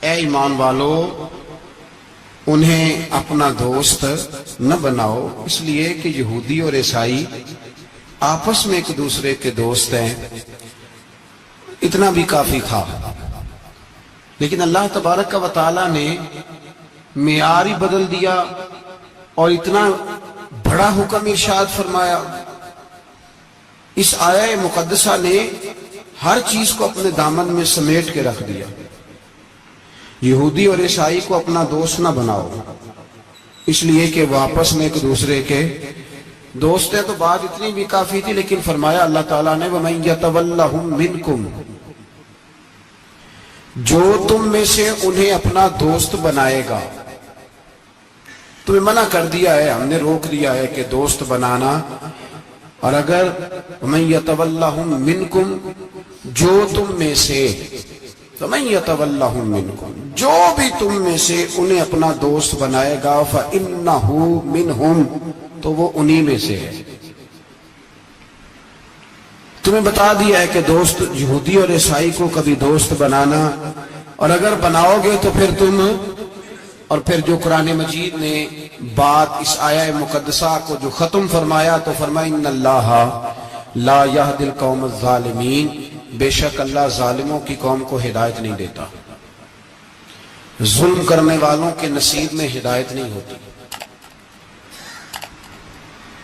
اے ایمان والو انہیں اپنا دوست نہ بناؤ، اس لیے کہ یہودی اور عیسائی آپس میں ایک دوسرے کے دوست ہیں، اتنا بھی کافی تھا۔ لیکن اللہ تبارک و تعالیٰ نے معیار ہی بدل دیا اور اتنا بڑا حکم ارشاد فرمایا۔ اس آیہ مقدسہ نے ہر چیز کو اپنے دامن میں سمیٹ کے رکھ دیا۔ یہودی اور عیسائی کو اپنا دوست نہ بناؤ، اس لیے کہ وہ آپس میں ایک دوسرے کے دوست ہیں۔ تو بات اتنی بھی کافی تھی، لیکن فرمایا اللہ تعالیٰ نے وَمَن يَتَوَلَّهُم مِّنكُمْ، جو تم میں سے انہیں اپنا دوست بنائے گا۔ تمہیں منع کر دیا ہے، ہم نے روک دیا ہے کہ دوست بنانا، اور اگر وَمَن يَتَوَلَّهُم مِّنكُمْ، جو تم میں سے، وَمَن يَتَوَلَّهُم مِّنكُمْ، جو بھی تم میں سے انہیں اپنا دوست بنائے گا فَإِنَّهُ مِنْهُمْ، تو وہ انہی میں سے ہے۔ تمہیں بتا دیا ہے کہ دوست یہودی اور عیسائی کو کبھی دوست بنانا، اور اگر بناؤ گے تو پھر تم، اور پھر جو قرآن مجید نے بات اس آیہ مقدسہ کو جو ختم فرمایا تو فرمایا ان اللہ لا یہدی القوم الظالمین، بے شک اللہ ظالموں کی قوم کو ہدایت نہیں دیتا۔ ظلم کرنے والوں کے نصیب میں ہدایت نہیں ہوتی،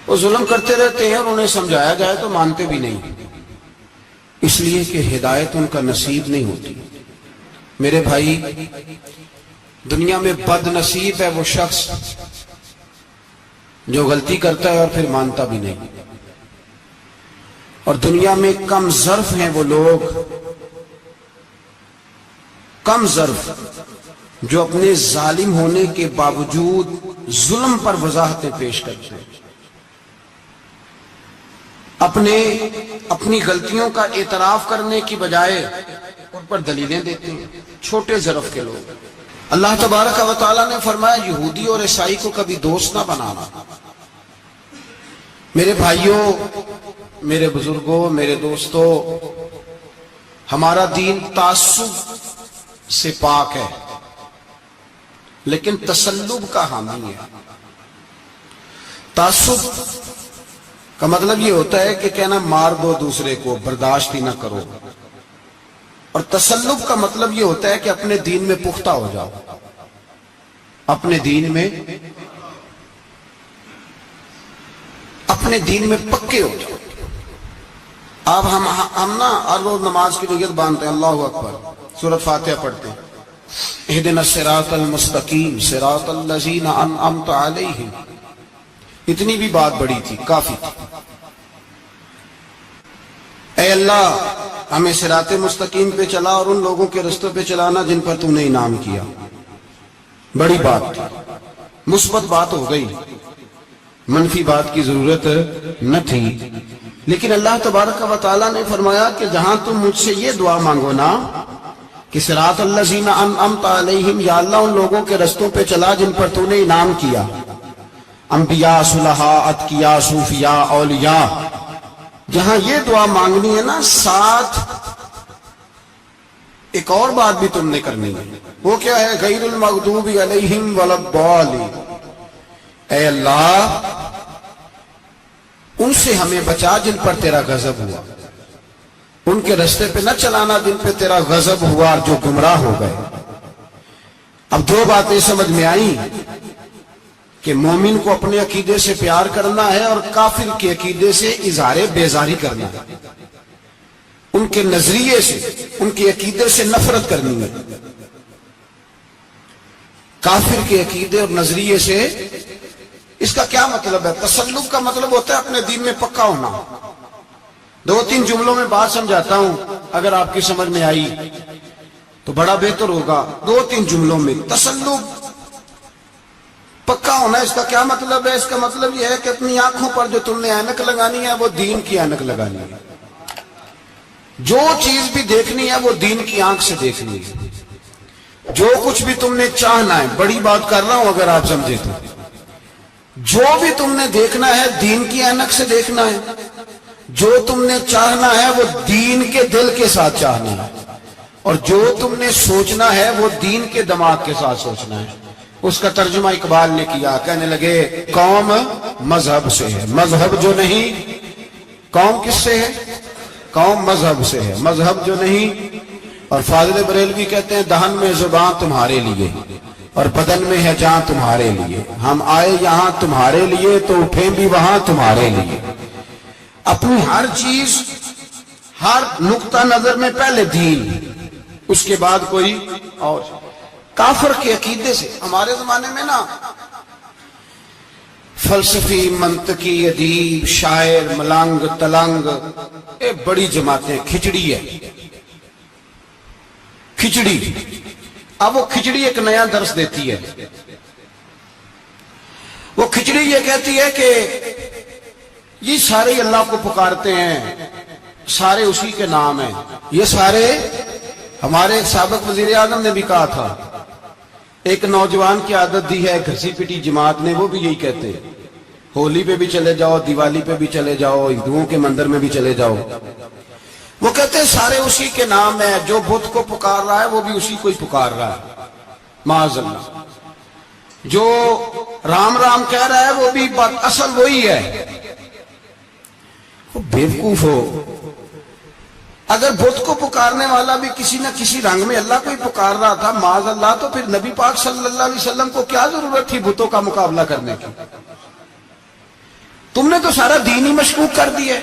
وہ ظلم کرتے رہتے ہیں اور انہیں سمجھایا جائے تو مانتے بھی نہیں، اس لیے کہ ہدایت ان کا نصیب نہیں ہوتی۔ میرے بھائی، دنیا میں بد نصیب ہے وہ شخص جو غلطی کرتا ہے اور پھر مانتا بھی نہیں، اور دنیا میں کم ظرف ہیں وہ لوگ، کم ظرف جو اپنے ظالم ہونے کے باوجود ظلم پر وضاحتیں پیش کرتے ہیں، اپنی غلطیوں کا اعتراف کرنے کی بجائے ان پر دلیلیں دیتے ہیں، چھوٹے ظرف کے لوگ۔ اللہ تبارک و تعالیٰ نے فرمایا یہودی اور عیسائی کو کبھی دوست نہ بنانا۔ میرے بھائیوں، میرے بزرگوں، میرے دوستوں، ہمارا دین تعصب سے پاک ہے لیکن تسلب کا حامی ہے۔ تعصب کا مطلب یہ ہوتا ہے کہ کہنا مار دو دوسرے کو، برداشت ہی نہ کرو، اور تسلب کا مطلب یہ ہوتا ہے کہ اپنے دین میں پختہ ہو جاؤ، اپنے دین میں پکے ہو جاؤ۔ اب ہم نا ہر روز نماز کی نیت باندھتے ہیں، اللہ اکبر، سورۃ فاتحہ پڑھتے ہیں، اہدنا الصراط المستقیم صراط الذین انعمت علیہم، اتنی بھی بات بڑی تھی، کافی تھی۔ اے اللہ ہمیں صراط مستقیم پہ چلا اور ان لوگوں کے رستوں پہ چلانا جن پر تو نے انعام کیا، بڑی بات تھی، مثبت بات ہو گئی، منفی بات کی ضرورت نہ تھی۔ لیکن اللہ تبارک و تعالیٰ نے فرمایا کہ جہاں تم مجھ سے یہ دعا مانگو نا کہ صراط الذین انعمت علیہم، یا اللہ ان لوگوں کے رستوں پہ چلا جن پر تو نے انعام کیا، انبیاء، صلحاء، اتقیاء، صوفیاء، اولیاء، جہاں یہ دعا مانگنی ہے نا، ساتھ ایک اور بات بھی تم نے کرنی ہے، وہ کیا ہے؟ غیر المغضوب علیہم ولا الضالین، اے اللہ ان سے ہمیں بچا جن پر تیرا غضب ہوا، ان کے رستے پہ نہ چلانا جن پہ تیرا غضب ہوا اور جو گمراہ ہو گئے۔ اب دو باتیں سمجھ میں آئیں کہ مومن کو اپنے عقیدے سے پیار کرنا ہے اور کافر کے عقیدے سے اظہار بیزاری کرنا ہے، ان کے نظریے سے، ان کے عقیدے سے نفرت کرنی ہے۔ کافر کے عقیدے اور نظریے سے، اس کا کیا مطلب ہے؟ تسلب کا مطلب ہوتا ہے اپنے دین میں پکا ہونا۔ دو تین جملوں میں بات سمجھاتا ہوں، اگر آپ کی سمجھ میں آئی تو بڑا بہتر ہوگا۔ دو تین جملوں میں تسلب، پکا ہونا، اس کا کیا مطلب ہے؟ اس کا مطلب یہ ہے کہ اپنی آنکھوں پر جو تم نے اینک لگانی ہے وہ دین کی اینک لگانی ہے، جو چیز بھی دیکھنی ہے وہ دین کی آنکھ سے دیکھنی ہے، جو کچھ بھی تم نے چاہنا ہے، بڑی بات کر رہا ہوں اگر آپ سمجھے تو، جو بھی تم نے دیکھنا ہے دین کی اینک سے دیکھنا ہے، جو تم نے چاہنا ہے وہ دین کے دل کے ساتھ چاہنا ہے، اور جو تم نے سوچنا ہے وہ دین کے دماغ کے ساتھ سوچنا ہے. اس کا ترجمہ اقبال نے کیا, کہنے لگے قوم مذہب سے ہے, مذہب جو نہیں. قوم کس سے ہے؟ قوم مذہب سے ہے, مذہب جو نہیں. اور فاضل بریلوی کہتے ہیں دہن میں زبان تمہارے لیے اور بدن میں ہے جان تمہارے لیے. ہم آئے یہاں تمہارے لیے تو اٹھیں بھی وہاں تمہارے لیے. اپنی ہر چیز, ہر نقطہ نظر میں پہلے دین, اس کے بعد کوئی اور. کافر کے عقیدے سے ہمارے زمانے میں نا فلسفی, منطقی, ادیب, شاعر, ملنگ, تلنگ, یہ بڑی جماعتیں. کھچڑی ہے, کھچڑی. اب وہ کھچڑی ایک نیا درس دیتی ہے. وہ کھچڑی یہ کہتی ہے کہ یہ سارے اللہ کو پکارتے ہیں, سارے اسی کے نام ہیں. یہ سارے, ہمارے سابق وزیر اعظم نے بھی کہا تھا, ایک نوجوان کی عادت دی ہے گھسی پٹی جماعت نے, وہ بھی یہی کہتے ہیں. ہولی پہ بھی چلے جاؤ, دیوالی پہ بھی چلے جاؤ, ہندوؤں کے مندر میں بھی چلے جاؤ. وہ کہتے ہیں سارے اسی کے نام ہیں, جو بت کو پکار رہا ہے وہ بھی اسی کو ہی پکار رہا ہے معاذ اللہ. جو رام رام کہہ رہا ہے وہ بھی بات اصل وہی ہے. وہ بیوقوف ہو. اگر بت کو پکارنے والا بھی کسی نہ کسی رنگ میں اللہ کو ہی پکار رہا تھا معاذ اللہ, تو پھر نبی پاک صلی اللہ علیہ وسلم کو کیا ضرورت تھی بتوں کا مقابلہ کرنے کی؟ تم نے تو سارا دین ہی مشکوک کر دیا.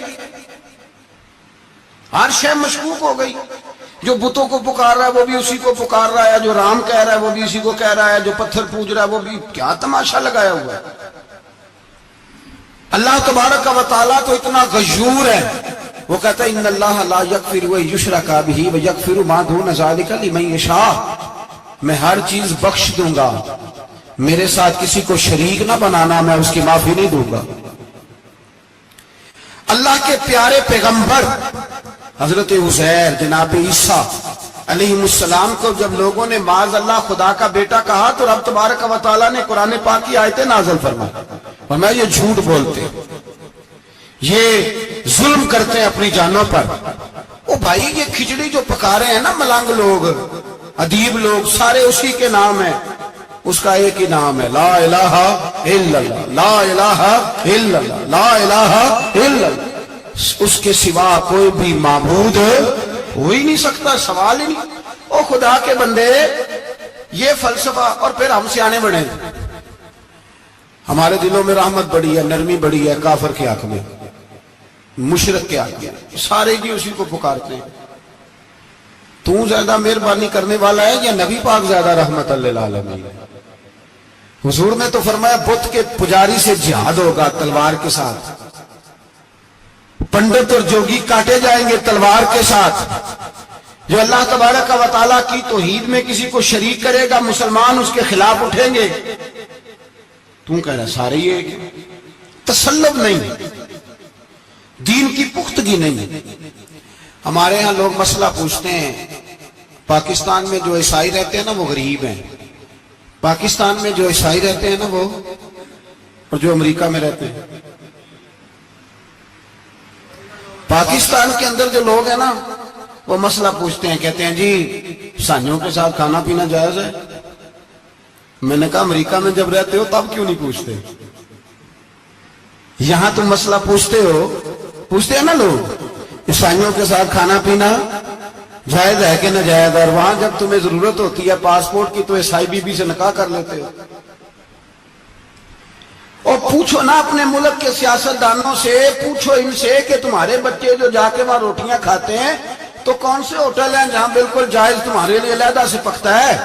ہر شے مشکوک ہو گئی. جو بتوں کو پکار رہا ہے وہ بھی اسی کو پکار رہا ہے, جو رام کہہ رہا ہے وہ بھی اسی کو کہہ رہا ہے, جو پتھر پوج رہا ہے وہ بھی. کیا تماشا لگایا ہوا ہے. اللہ تبارک و تعالیٰ تو اتنا غیور ہے, وہ کہتا ہے ان اللہ لا یغفر ان یشرک بہ ویغفر ما دون ذلک لمن یشاء. میں ہر چیز بخش دوں گا, میرے ساتھ کسی کو شریک نہ بنانا, میں اس کی معافی نہیں دوں گا. اللہ کے پیارے پیغمبر حضرت عزیر جناب عیسیٰ علیہ السلام کو جب لوگوں نے معاذ اللہ خدا کا بیٹا کہا تو رب تبارک و تعالیٰ نے قرآن پاک کی آیتیں نازل فرمائی. فرمایا یہ جھوٹ بولتے, یہ ظلم کرتے ہیں اپنی جانوں پر. او بھائی یہ کھچڑی جو پکا رہے ہیں نا ملنگ لوگ, ادیب لوگ, سارے اسی کے نام ہیں. اس کا ایک ہی نام ہے, لا الہ الا اللہ, لا الہ الا اللہ, لا الہ الا اللہ. اس کے سوا کوئی بھی معبود ہو ہی نہیں سکتا, سوال ہی نہیں. او خدا کے بندے, یہ فلسفہ, اور پھر ہم سیانے بڑے. ہمارے دلوں میں رحمت بڑی ہے, نرمی بڑی ہے کافر کے حق میں, مشرک کے حق میں. سارے بھی اسی کو پکارتے ہیں. تو زیادہ مہربانی کرنے والا ہے یا نبی پاک زیادہ رحمت للعالمین؟ حضور نے تو فرمایا بت کے پجاری سے جہاد ہوگا تلوار کے ساتھ, پنڈت اور جوگی کاٹے جائیں گے تلوار کے ساتھ. جو اللہ تبارک و تعالیٰ کی توحید میں کسی کو شریک کرے گا مسلمان اس کے خلاف اٹھیں گے. تم کہہ رہا سارے یہ تسلب نہیں, دین کی پختگی نہیں. ہمارے ہاں لوگ مسئلہ پوچھتے ہیں, پاکستان میں جو عیسائی رہتے ہیں نا وہ غریب ہیں, پاکستان میں جو عیسائی رہتے ہیں نا وہ, اور جو امریکہ میں رہتے ہیں. پاکستان کے اندر جو لوگ ہیں نا وہ مسئلہ پوچھتے ہیں, کہتے ہیں جی عیسائیوں کے ساتھ کھانا پینا جائز ہے. میں نے کہا امریکہ میں جب رہتے ہو تب کیوں نہیں پوچھتے؟ یہاں تم مسئلہ پوچھتے ہو, پوچھتے ہیں نا لوگ عیسائیوں کے ساتھ کھانا پینا جائز ہے کہ ناجائز ہے, اور وہاں جب تمہیں ضرورت ہوتی ہے پاسپورٹ کی تو عیسائی بی بی سے نکاح کر لیتے ہو. اور پوچھو نا اپنے ملک کے سیاستدانوں سے, پوچھو ان سے کہ تمہارے بچے جو جا کے وہاں روٹیاں کھاتے ہیں تو کون سے ہوٹل ہیں جہاں بالکل جائز تمہارے لیے علیحدہ سے پکتا ہے؟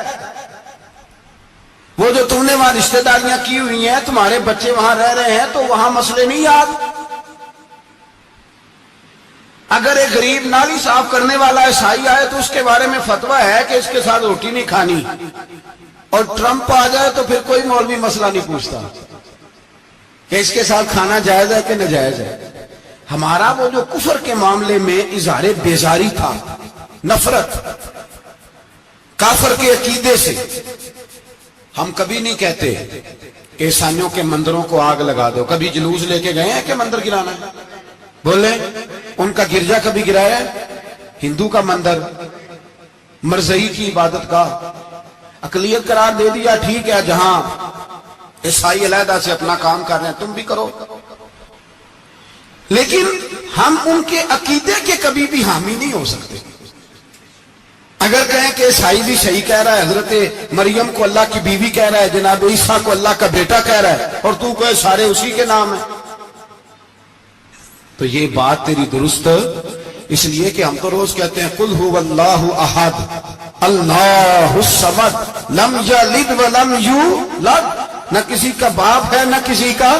وہ جو تم نے وہاں رشتہ داریاں کی ہوئی ہیں, تمہارے بچے وہاں رہ رہے ہیں تو وہاں مسئلے نہیں یاد. اگر ایک غریب نالی صاف کرنے والا عیسائی آئے تو اس کے بارے میں فتویٰ ہے کہ اس کے ساتھ روٹی نہیں کھانی, اور ٹرمپ آ جائے تو پھر کوئی مولوی مسئلہ نہیں پوچھتا کہ اس کے ساتھ کھانا جائز ہے کہ ناجائز ہے. ہمارا وہ جو کفر کے معاملے میں اظہار بیزاری تھا, نفرت کافر کے عقیدے سے, ہم کبھی نہیں کہتے کہ عیسائیوں کے مندروں کو آگ لگا دو. کبھی جلوس لے کے گئے ہیں کہ مندر گرانا ہے؟ بولے ان کا گرجا کبھی گرایا ہے؟ ہندو کا مندر مرزئی کی عبادت کا اقلیت قرار دے دیا، ٹھیک ہے، جہاں عیسائی علیحدہ سے اپنا کام کر رہے ہیں تم بھی کرو، لیکن ہم ان کے عقیدے کے کبھی بھی حامی نہیں ہو سکتے۔ اگر کہیں کہ عیسائی بھی صحیح کہہ رہا ہے، حضرت مریم کو اللہ کی بیوی کہہ رہا ہے، جناب عیسیٰ کو اللہ کا بیٹا کہہ رہا ہے، اور تو کہے سارے اسی کے نام ہیں، تو یہ بات تیری درست، اس لیے کہ ہم تو روز کہتے ہیں قل هو اللہ احد اللہ الصمد لم یلد ولم یولد، نہ کسی کا باپ ہے نہ کسی کا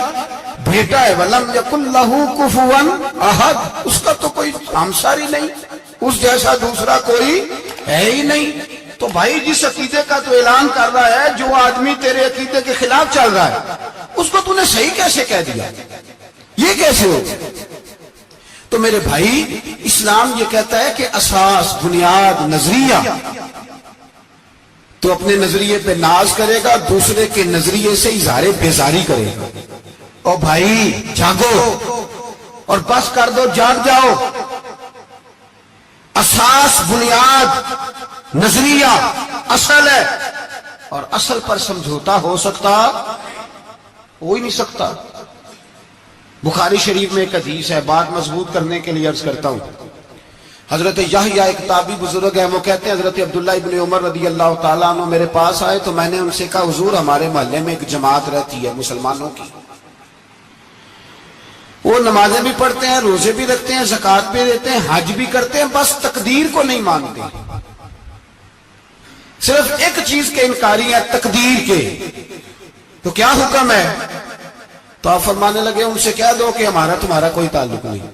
بیٹا ہے، ولم یکن لہ کفوا احد، اس کا تو کوئی ہمسر ہی نہیں، اس جیسا دوسرا کوئی ہے ہی نہیں۔ تو بھائی جس عقیدے کا تو اعلان کر رہا ہے، جو آدمی تیرے عقیدے کے خلاف چل رہا ہے، اس کو تو نے صحیح کیسے کہہ دیا؟ یہ کیسے ہو؟ تو میرے بھائی اسلام یہ کہتا ہے کہ اساس، بنیاد، نظریہ، تو اپنے نظریے پہ ناز کرے گا، دوسرے کے نظریے سے اظہار بیزاری کرے گا۔ اور بھائی جاگو اور بس کر دو، جاگ جاؤ۔ اساس، بنیاد، نظریہ اصل ہے، اور اصل پر سمجھوتا ہو سکتا؟ ہو ہی نہیں سکتا۔ بخاری شریف میں ایک حدیث ہے، بات مضبوط کرنے کے لیے عرض کرتا ہوں۔ حضرت یحییٰ ایک تابعی بزرگ ہیں، وہ کہتے ہیں حضرت عبداللہ ابن عمر رضی اللہ تعالیٰ عنہ میرے پاس آئے تو میں نے ان سے کہا حضور ہمارے محلے میں ایک جماعت رہتی ہے مسلمانوں کی، وہ نمازیں بھی پڑھتے ہیں، روزے بھی رکھتے ہیں، زکوٰۃ بھی دیتے ہیں، حج بھی کرتے ہیں، بس تقدیر کو نہیں مانتے، صرف ایک چیز کے انکاری ہے، تقدیر کے۔ تو کیا حکم ہے؟ تو آپ فرمانے لگے ان سے کہہ دو کہ ہمارا تمہارا کوئی تعلق نہیں،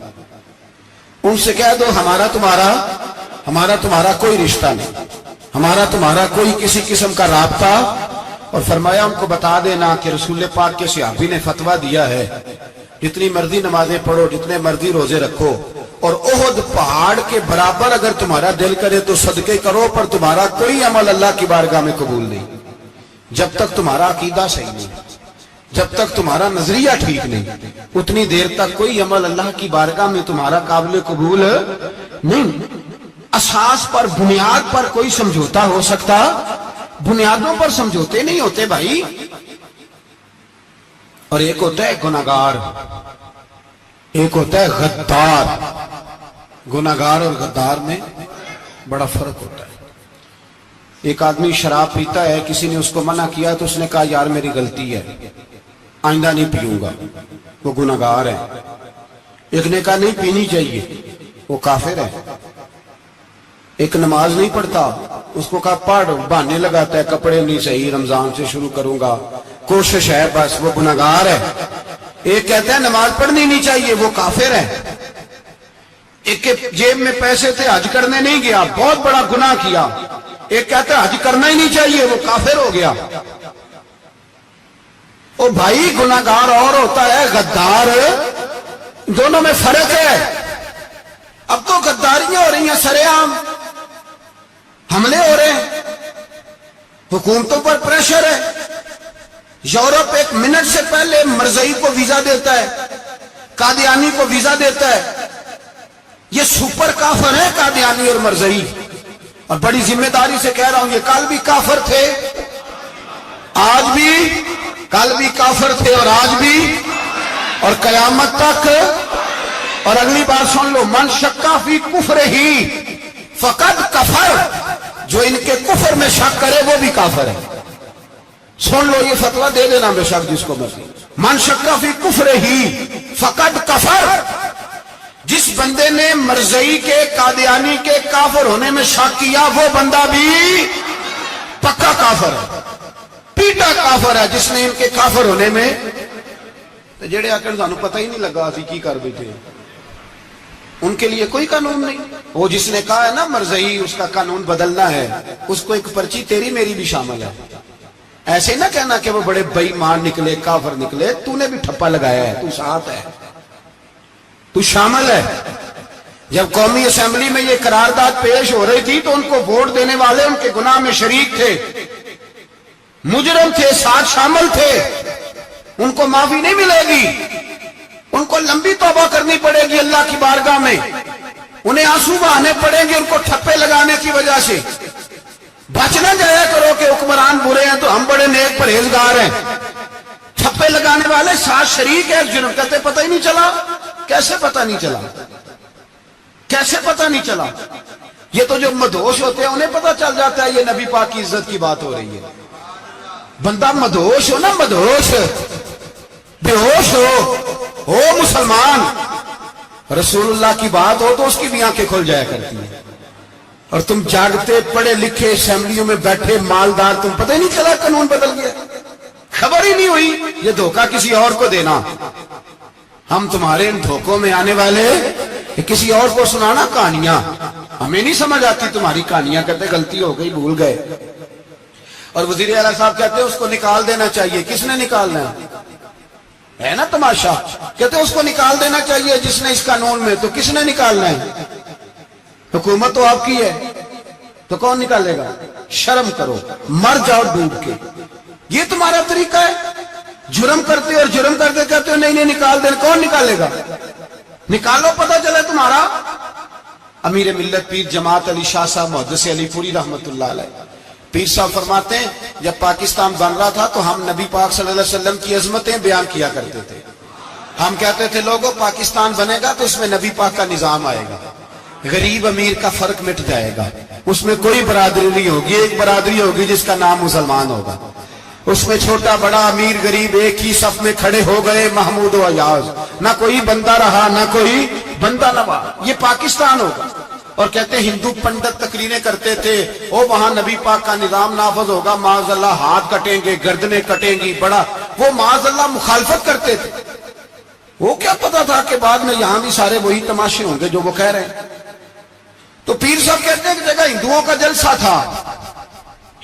ان سے کہہ دو ہمارا تمہارا کوئی رشتہ نہیں، ہمارا تمہارا کوئی کسی قسم کا رابطہ۔ اور فرمایا ان کو بتا دینا کہ رسول پاک کے صحابی نے فتویٰ دیا ہے جتنی مرضی نمازیں پڑھو، جتنے مرضی روزے رکھو، اور احد پہاڑ کے برابر اگر تمہارا دل کرے تو صدقے کرو، پر تمہارا کوئی عمل اللہ کی بارگاہ میں قبول نہیں جب تک تمہارا عقیدہ صحیح نہیں، جب تک تمہارا نظریہ ٹھیک نہیں، اتنی دیر تک کوئی عمل اللہ کی بارگاہ میں تمہارا قابل قبول نہیں۔ اساس پر، بنیاد پر کوئی سمجھوتا ہو سکتا؟ بنیادوں پر سمجھوتے نہیں ہوتے بھائی۔ اور ایک ہوتا ہے گناہگار، ایک ہوتا ہے غدار۔ گناہگار اور غدار میں بڑا فرق ہوتا ہے۔ ایک آدمی شراب پیتا ہے، کسی نے اس کو منع کیا تو اس نے کہا یار میری غلطی ہے، آئندہ نہیں پیوں گا، وہ گناہگار ہے۔ ایک نے کہا نہیں پینی چاہیے، وہ کافر ہے۔ ایک نماز نہیں پڑھتا، اس کو کہا پڑھ، بہانے لگاتا ہے کپڑے نہیں صحیح، رمضان سے شروع کروں گا، کوشش ہے بس، وہ گناہگار ہے۔ ایک کہتا ہے نماز پڑھنی نہیں چاہیے، وہ کافر ہے۔ ایک کے جیب میں پیسے تھے، حج کرنے نہیں گیا، بہت بڑا گناہ کیا۔ ایک کہتا ہے حج کرنا ہی نہیں چاہیے، وہ کافر ہو گیا۔ او بھائی گناہگار اور ہوتا ہے، غدار، دونوں میں فرق ہے۔ اب تو غداریاں ہو رہی ہیں، سرے عام حملے ہو رہے ہیں، حکومتوں پر پریشر ہے۔ یورپ ایک منٹ سے پہلے مرزئی کو ویزا دیتا ہے، قادیانی کو ویزا دیتا ہے۔ یہ سپر کافر ہے قادیانی اور مرزئی، اور بڑی ذمہ داری سے کہہ رہا ہوں یہ کل بھی کافر تھے، آج بھی، کل بھی کافر تھے اور آج بھی، اور قیامت تک۔ اور اگلی بات سن لو، من شکا فی کفر ہی فقد کفر، جو ان کے کفر میں شک کرے وہ بھی کافر ہے۔ سن لو یہ فتویٰ دے دینا بے شک جس کو مرضی۔ من شکا فی کفر ہی فقد کفر، جس بندے نے مرزئی کے، قادیانی کے کافر ہونے میں شک کیا وہ بندہ بھی پکا کافر ہے، پیٹا کافر ہے جس نے ان کے کافر ہونے میں۔ تو جڑے آکر سانو پتہ ہی نہیں لگا اسی کی کر بیٹھے، ان کے لیے کوئی قانون نہیں۔ وہ جس نے کہا ہے نا مرزئی اس کا قانون بدلنا ہے، اس کو ایک پرچی تیری میری بھی شامل ہے۔ ایسے نہ کہنا کہ وہ بڑے بے ایمان نکلے، کافر نکلے، تو نے بھی ٹھپا لگایا ہے، تو ساتھ ہے، تو شامل ہے۔ جب قومی اسمبلی میں یہ قرارداد پیش ہو رہی تھی تو ان کو ووٹ دینے والے ان کے گناہ میں شریک تھے، مجرم تھے، ساتھ شامل تھے، ان کو معافی نہیں ملے گی، ان کو لمبی توبہ کرنی پڑے گی اللہ کی بارگاہ میں، انہیں آنسو بہانے پڑیں گے ان کو ٹھپے لگانے کی وجہ سے۔ بچنا جایا کرو کہ حکمران برے ہیں تو ہم بڑے نیک پرہیزگار ہیں. چھپے لگانے والے ساتھ شریک ہے جرم کہتے پتہ ہی نہیں چلا. کیسے پتہ نہیں چلا؟ کیسے پتہ نہیں چلا؟ یہ تو جو مدہوش ہوتے ہیں انہیں پتہ چل جاتا ہے یہ نبی پاک کی عزت کی بات ہو رہی ہے. بندہ مدہوش ہو نا، مدہوش بے ہوش ہو مسلمان، رسول اللہ کی بات ہو تو اس کی بھی آنکھیں کھل جایا کرتی ہیں. اور تم جاگتے پڑھے لکھے اسمبلیوں میں بیٹھے مالدار، تم پتہ ہی نہیں چلا قانون بدل گیا، خبر ہی نہیں ہوئی. یہ دھوکہ کسی اور کو دینا. ہم تمہارے ان دھوکوں میں آنے والے کسی اور کو سنانا کہانیاں، ہمیں نہیں سمجھ آتی تمہاری کہانیاں. کہتے غلطی ہو گئی، بھول گئے. اور وزیر اعلیٰ صاحب کہتے ہیں اس کو نکال دینا چاہیے. کس نے نکالنا ہے نا تماشا؟ کہتے ہیں اس کو نکال دینا چاہیے جس نے اس قانون میں. تو کس نے نکالنا ہے؟ حکومت تو آپ کی ہے، تو کون نکالے گا؟ شرم کرو، مر جاؤ ڈوب کے. یہ تمہارا طریقہ ہے؟ جرم کرتے اور جرم کرتے کہتے ہو نہیں نکال دینا. کون نکالے گا؟ نکالو، پتہ چلے تمہارا. امیر ملت پیر جماعت علی شاہ صاحب محدث علی پوری رحمت اللہ علیہ، پیر صاحب فرماتے ہیں جب پاکستان بن رہا تھا تو ہم نبی پاک صلی اللہ علیہ وسلم کی عظمتیں بیان کیا کرتے تھے. ہم کہتے تھے لوگوں پاکستان بنے گا تو اس میں نبی پاک کا نظام آئے گا، غریب امیر کا فرق مٹ جائے گا، اس میں کوئی برادری نہیں ہوگی، ایک برادری ہوگی جس کا نام مسلمان ہوگا. اس میں چھوٹا بڑا امیر غریب ایک ہی صف میں کھڑے ہو گئے، محمود و ایاز، نہ کوئی بندہ رہا نہ کوئی بندہ نوا. یہ پاکستان ہوگا. اور کہتے ہیں ہندو پنڈت تقریریں کرتے تھے او وہاں نبی پاک کا نظام نافذ ہوگا، معاذ اللہ ہاتھ کٹیں گے، گردنیں کٹیں گی، بڑا وہ معاذ اللہ مخالفت کرتے تھے. وہ کیا پتا تھا کہ بعد میں یہاں بھی سارے وہی تماشے ہوں گے جو وہ کہہ رہے ہیں. تو پیر صاحب کہتے ہیں کہ جگہ ہندوؤں کا جلسہ تھا،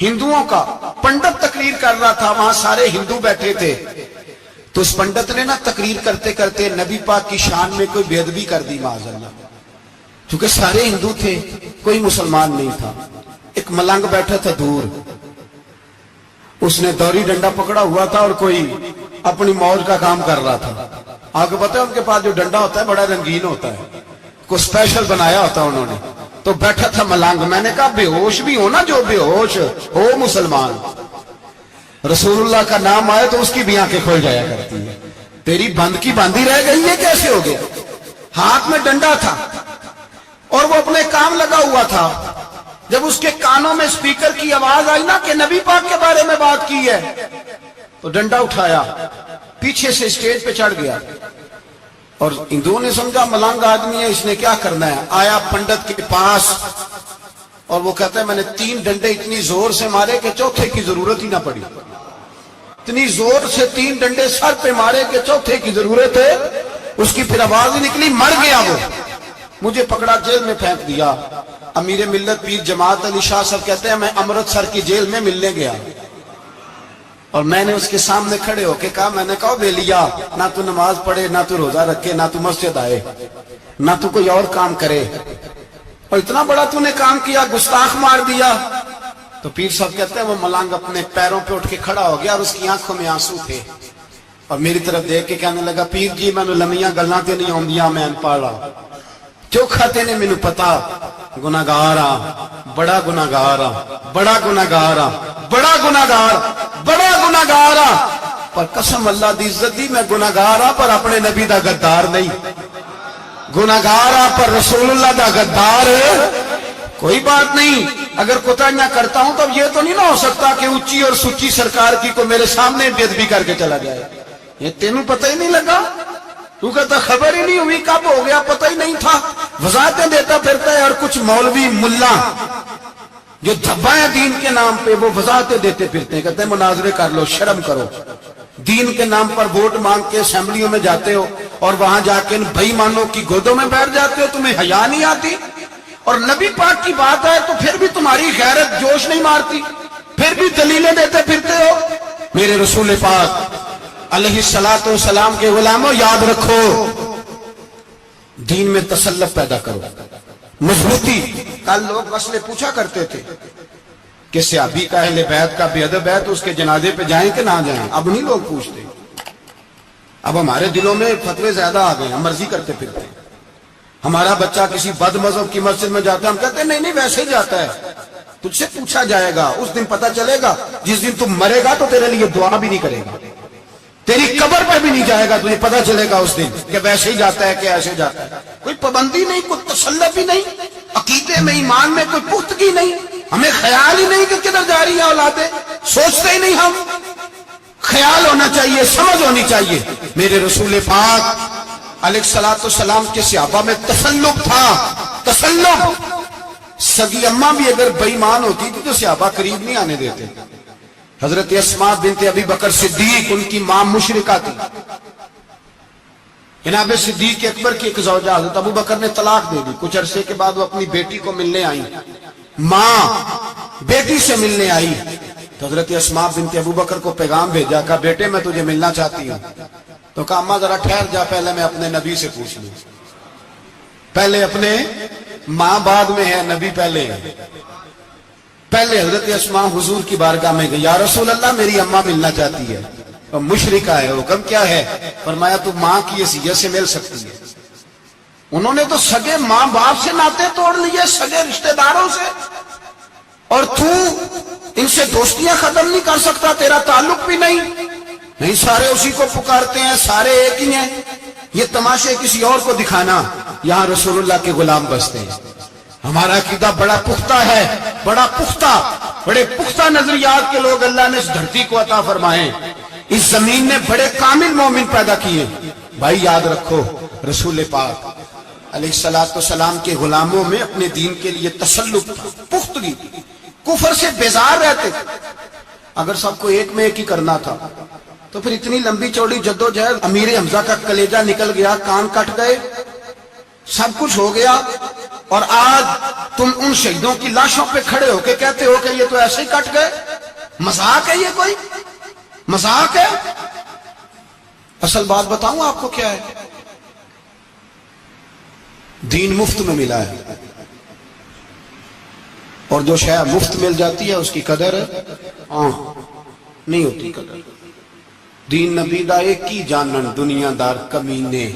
ہندوؤں کا پنڈت تقریر کر رہا تھا، وہاں سارے ہندو بیٹھے تھے. تو اس پنڈت نے نا تقریر کرتے کرتے نبی پاک کی شان میں کوئی بے ادبی کر دی معاذ اللہ. چونکہ سارے ہندو تھے، کوئی مسلمان نہیں تھا. ایک ملنگ بیٹھا تھا دور، اس نے دوری ڈنڈا پکڑا ہوا تھا اور کوئی اپنی موج کا کام کر رہا تھا. آپ کو پتا ہے ان کے پاس جو ڈنڈا ہوتا ہے بڑا رنگین ہوتا ہے، کوئی اسپیشل بنایا ہوتا ہے انہوں نے. تو بیٹھا تھا ملنگ. میں نے کہا بے ہوش بھی ہو نا، جو بے ہوش ہو مسلمان، رسول اللہ کا نام آئے تو اس کی بھی آنکھیں کھل جایا کرتی ہے. تیری بند کی باندھی رہ گئی ہے، کیسے ہو گیا؟ ہاتھ میں ڈنڈا تھا اور وہ اپنے کام لگا ہوا تھا. جب اس کے کانوں میں سپیکر کی آواز آئی نا کہ نبی پاک کے بارے میں بات کی ہے تو ڈنڈا اٹھایا، پیچھے سے اسٹیج پہ چڑھ گیا. اور ہندوؤں نے سمجھا ملنگ آدمی ہے، اس نے کیا کرنا ہے. آیا پنڈت کے پاس اور وہ کہتا ہے میں نے 3 ڈنڈے اتنی زور سے مارے کہ چوتھے کی ضرورت ہی نہ پڑی. اتنی زور سے 3 ڈنڈے سر پہ مارے کہ چوتھے کی ضرورت ہے اس کی پھر آواز ہی نکلی. مر گیا وہ. مجھے پکڑا جیل میں پھینک دیا. امیر ملت پیر جماعت علی شاہ صاحب کہتے ہیں میں امرتسر کی جیل میں ملنے گیا اور میں نے اس کے سامنے کھڑے ہو کے کہا، میں نے کہا بے لیا، نہ تو نماز پڑھے، نہ تو روزہ رکھے، نہ تو مسجد آئے، نہ تو کوئی اور کام کرے، اور اتنا بڑا تو نے کام کیا، گستاخ مار دیا. تو پیر صاحب کہتے ہیں وہ ملنگ اپنے پیروں پہ اٹھ کے کھڑا ہو گیا اور اس کی آنکھوں میں آنسو تھے اور میری طرف دیکھ کے کہنے لگا پیر جی میں لمیاں گلاں تے نہیں آندیاں، میں پاڑا چوکھا تے نے مینوں پتا گناہگار ہاں، بڑا گناہگار ہاں، بڑا گناہگار ہاں، بڑا گناہگار، بڑا گناہگار ہاں، پر قسم اللہ دی عزت دی میں گناہگار ہاں پر اپنے نبی دا غدار نہیں، گناہگار ہاں پر رسول اللہ دا غدار کوئی بات نہیں. اگر کوتاہیاں کرتا ہوں تو یہ تو نہیں نہ ہو سکتا کہ اونچی اور سچی سرکار کی کو میرے سامنے بے ادبی کر کے چلا جائے. یہ تینوں پتہ ہی نہیں لگا، تو کہتا خبر ہی نہیں ہوئی، کب ہو گیا پتہ ہی نہیں تھا. وضاحتیں دیتا پھرتا ہے اور کچھ مولوی ملا جو دھبا ہے دین کے نام پہ وہ وضاحتیں دیتے پھرتے ہیں، کہتے ہیں مناظرے کر لو، شرم کرو. دین کے نام پر ووٹ مانگ کے اسمبلیوں میں جاتے ہو اور وہاں جا کے ان بھائی مانوں کی گودوں میں بیٹھ جاتے ہو، تمہیں حیا نہیں آتی. اور نبی پاک کی بات ہے تو پھر بھی تمہاری غیرت جوش نہیں مارتی، پھر بھی دلیلیں دیتے پھرتے ہو. میرے رسول پاک علیہ الصلوۃ والسلام کے غلاموں یاد رکھو، دین میں تسلط پیدا کرو، مضبوطی. کل لوگ مسئلے پوچھا کرتے تھے کہ صحابی کا اہل بیت کا بے ادب ہے تو اس کے جنازے پہ جائیں کہ نہ جائیں. اب نہیں لوگ پوچھتے، اب ہمارے دلوں میں فتوے زیادہ آ گئے، ہم مرضی کرتے پھرتے ہیں. ہمارا بچہ کسی بد مذہب کی مسجد میں جاتا ہے ہم کہتے ہیں نہیں نہیں ویسے ہی جاتا ہے. تجھ سے پوچھا جائے گا، اس دن پتہ چلے گا، جس دن تم مرے گا تو تیرے لیے دعا بھی نہیں کرے گا، تیری قبر پہ بھی نہیں جائے گا، تجھے پتہ چلے گا اس دن کہ ویسے ہی جاتا ہے کہ ایسے جاتا ہے۔ کوئی پابندی نہیں، کوئی تسلط ہی نہیں، عقیدے میں ایمان میں کوئی پختگی نہیں، ہمیں خیال ہی نہیں کہ کدھر جا رہی ہیں اولادیں، سوچتے ہی نہیں ہم۔ خیال ہونا چاہیے، سمجھ ہونی چاہیے۔ میرے رسول پاک علیہ الصلوۃ والسلام کے صحابہ میں تسلط تھا، تسلط۔ سگی اماں بھی اگر بے ایمان ہوتی تھی تو صحابہ قریب نہیں آنے دیتے۔ حضرت اسماء بنت ابی بکر صدیق، ان کی ماں مشرکہ تھی۔ جناب صدیق اکبر کی ایک زوجہ حضرت ابو بکر نے طلاق دے دی، کچھ عرصے کے بعد وہ اپنی بیٹی کو ملنے آئی، ماں بیٹی سے ملنے آئی تو حضرت اسماء بنت ابو بکر کو پیغام بھیجا، کہا بیٹے میں تجھے ملنا چاہتی ہوں۔ تو کہا اماں ذرا ٹھہر جا، پہلے میں اپنے نبی سے پوچھ لوں، پہلے اپنے ماں بعد میں ہے، نبی پہلے ہے۔ پہلے حضرت اسماء حضور کی بارگاہ میں گئی، یا رسول اللہ میری اماں ملنا چاہتی ہے، اور مشرکہ ہے، حکم کیا ہے؟ فرمایا تو ماں کی حیثیت سے مل سکتی ہے۔ انہوں نے تو سگے ماں باپ سے ناطے توڑ لیے، سگے رشتہ داروں سے، اور تو ان سے دوستیاں ختم نہیں کر سکتا، تیرا تعلق بھی نہیں، سارے اسی کو پکارتے ہیں، سارے ایک ہی ہیں۔ یہ تماشے کسی اور کو دکھانا، یہاں رسول اللہ کے غلام بستے ہیں۔ ہمارا عقیدہ بڑا پختہ ہے، بڑا پختہ، بڑے پختہ نظریات کے لوگ اللہ نے اس دھرتی کو عطا فرمائے، اس زمین نے بڑے کامل مومن پیدا کیے۔ بھائی یاد رکھو، رسول پاک علیہ الصلوۃ والسلام کے غلاموں میں اپنے دین کے لیے تسلط تھا، پختگی تھی، کفر سے بیزار رہتے تھے۔ اگر سب کو ایک میں ایک ہی کرنا تھا تو پھر اتنی لمبی چوڑی جدوجہد، امیر حمزہ کا کلیجہ نکل گیا، کان کٹ گئے، سب کچھ ہو گیا، اور آج تم ان شہیدوں کی لاشوں پہ کھڑے ہو کے کہتے ہو کہ یہ تو ایسے ہی کٹ گئے۔ مذاق ہے یہ؟ کوئی مذاق ہے؟ اصل بات بتاؤں آپ کو کیا ہے؟ دین مفت میں ملا ہے، اور جو شے مفت مل جاتی ہے اس کی قدر نہیں ہوتی قدر۔ دین نبی دا ایک ہی جانن دنیا دار کمینے،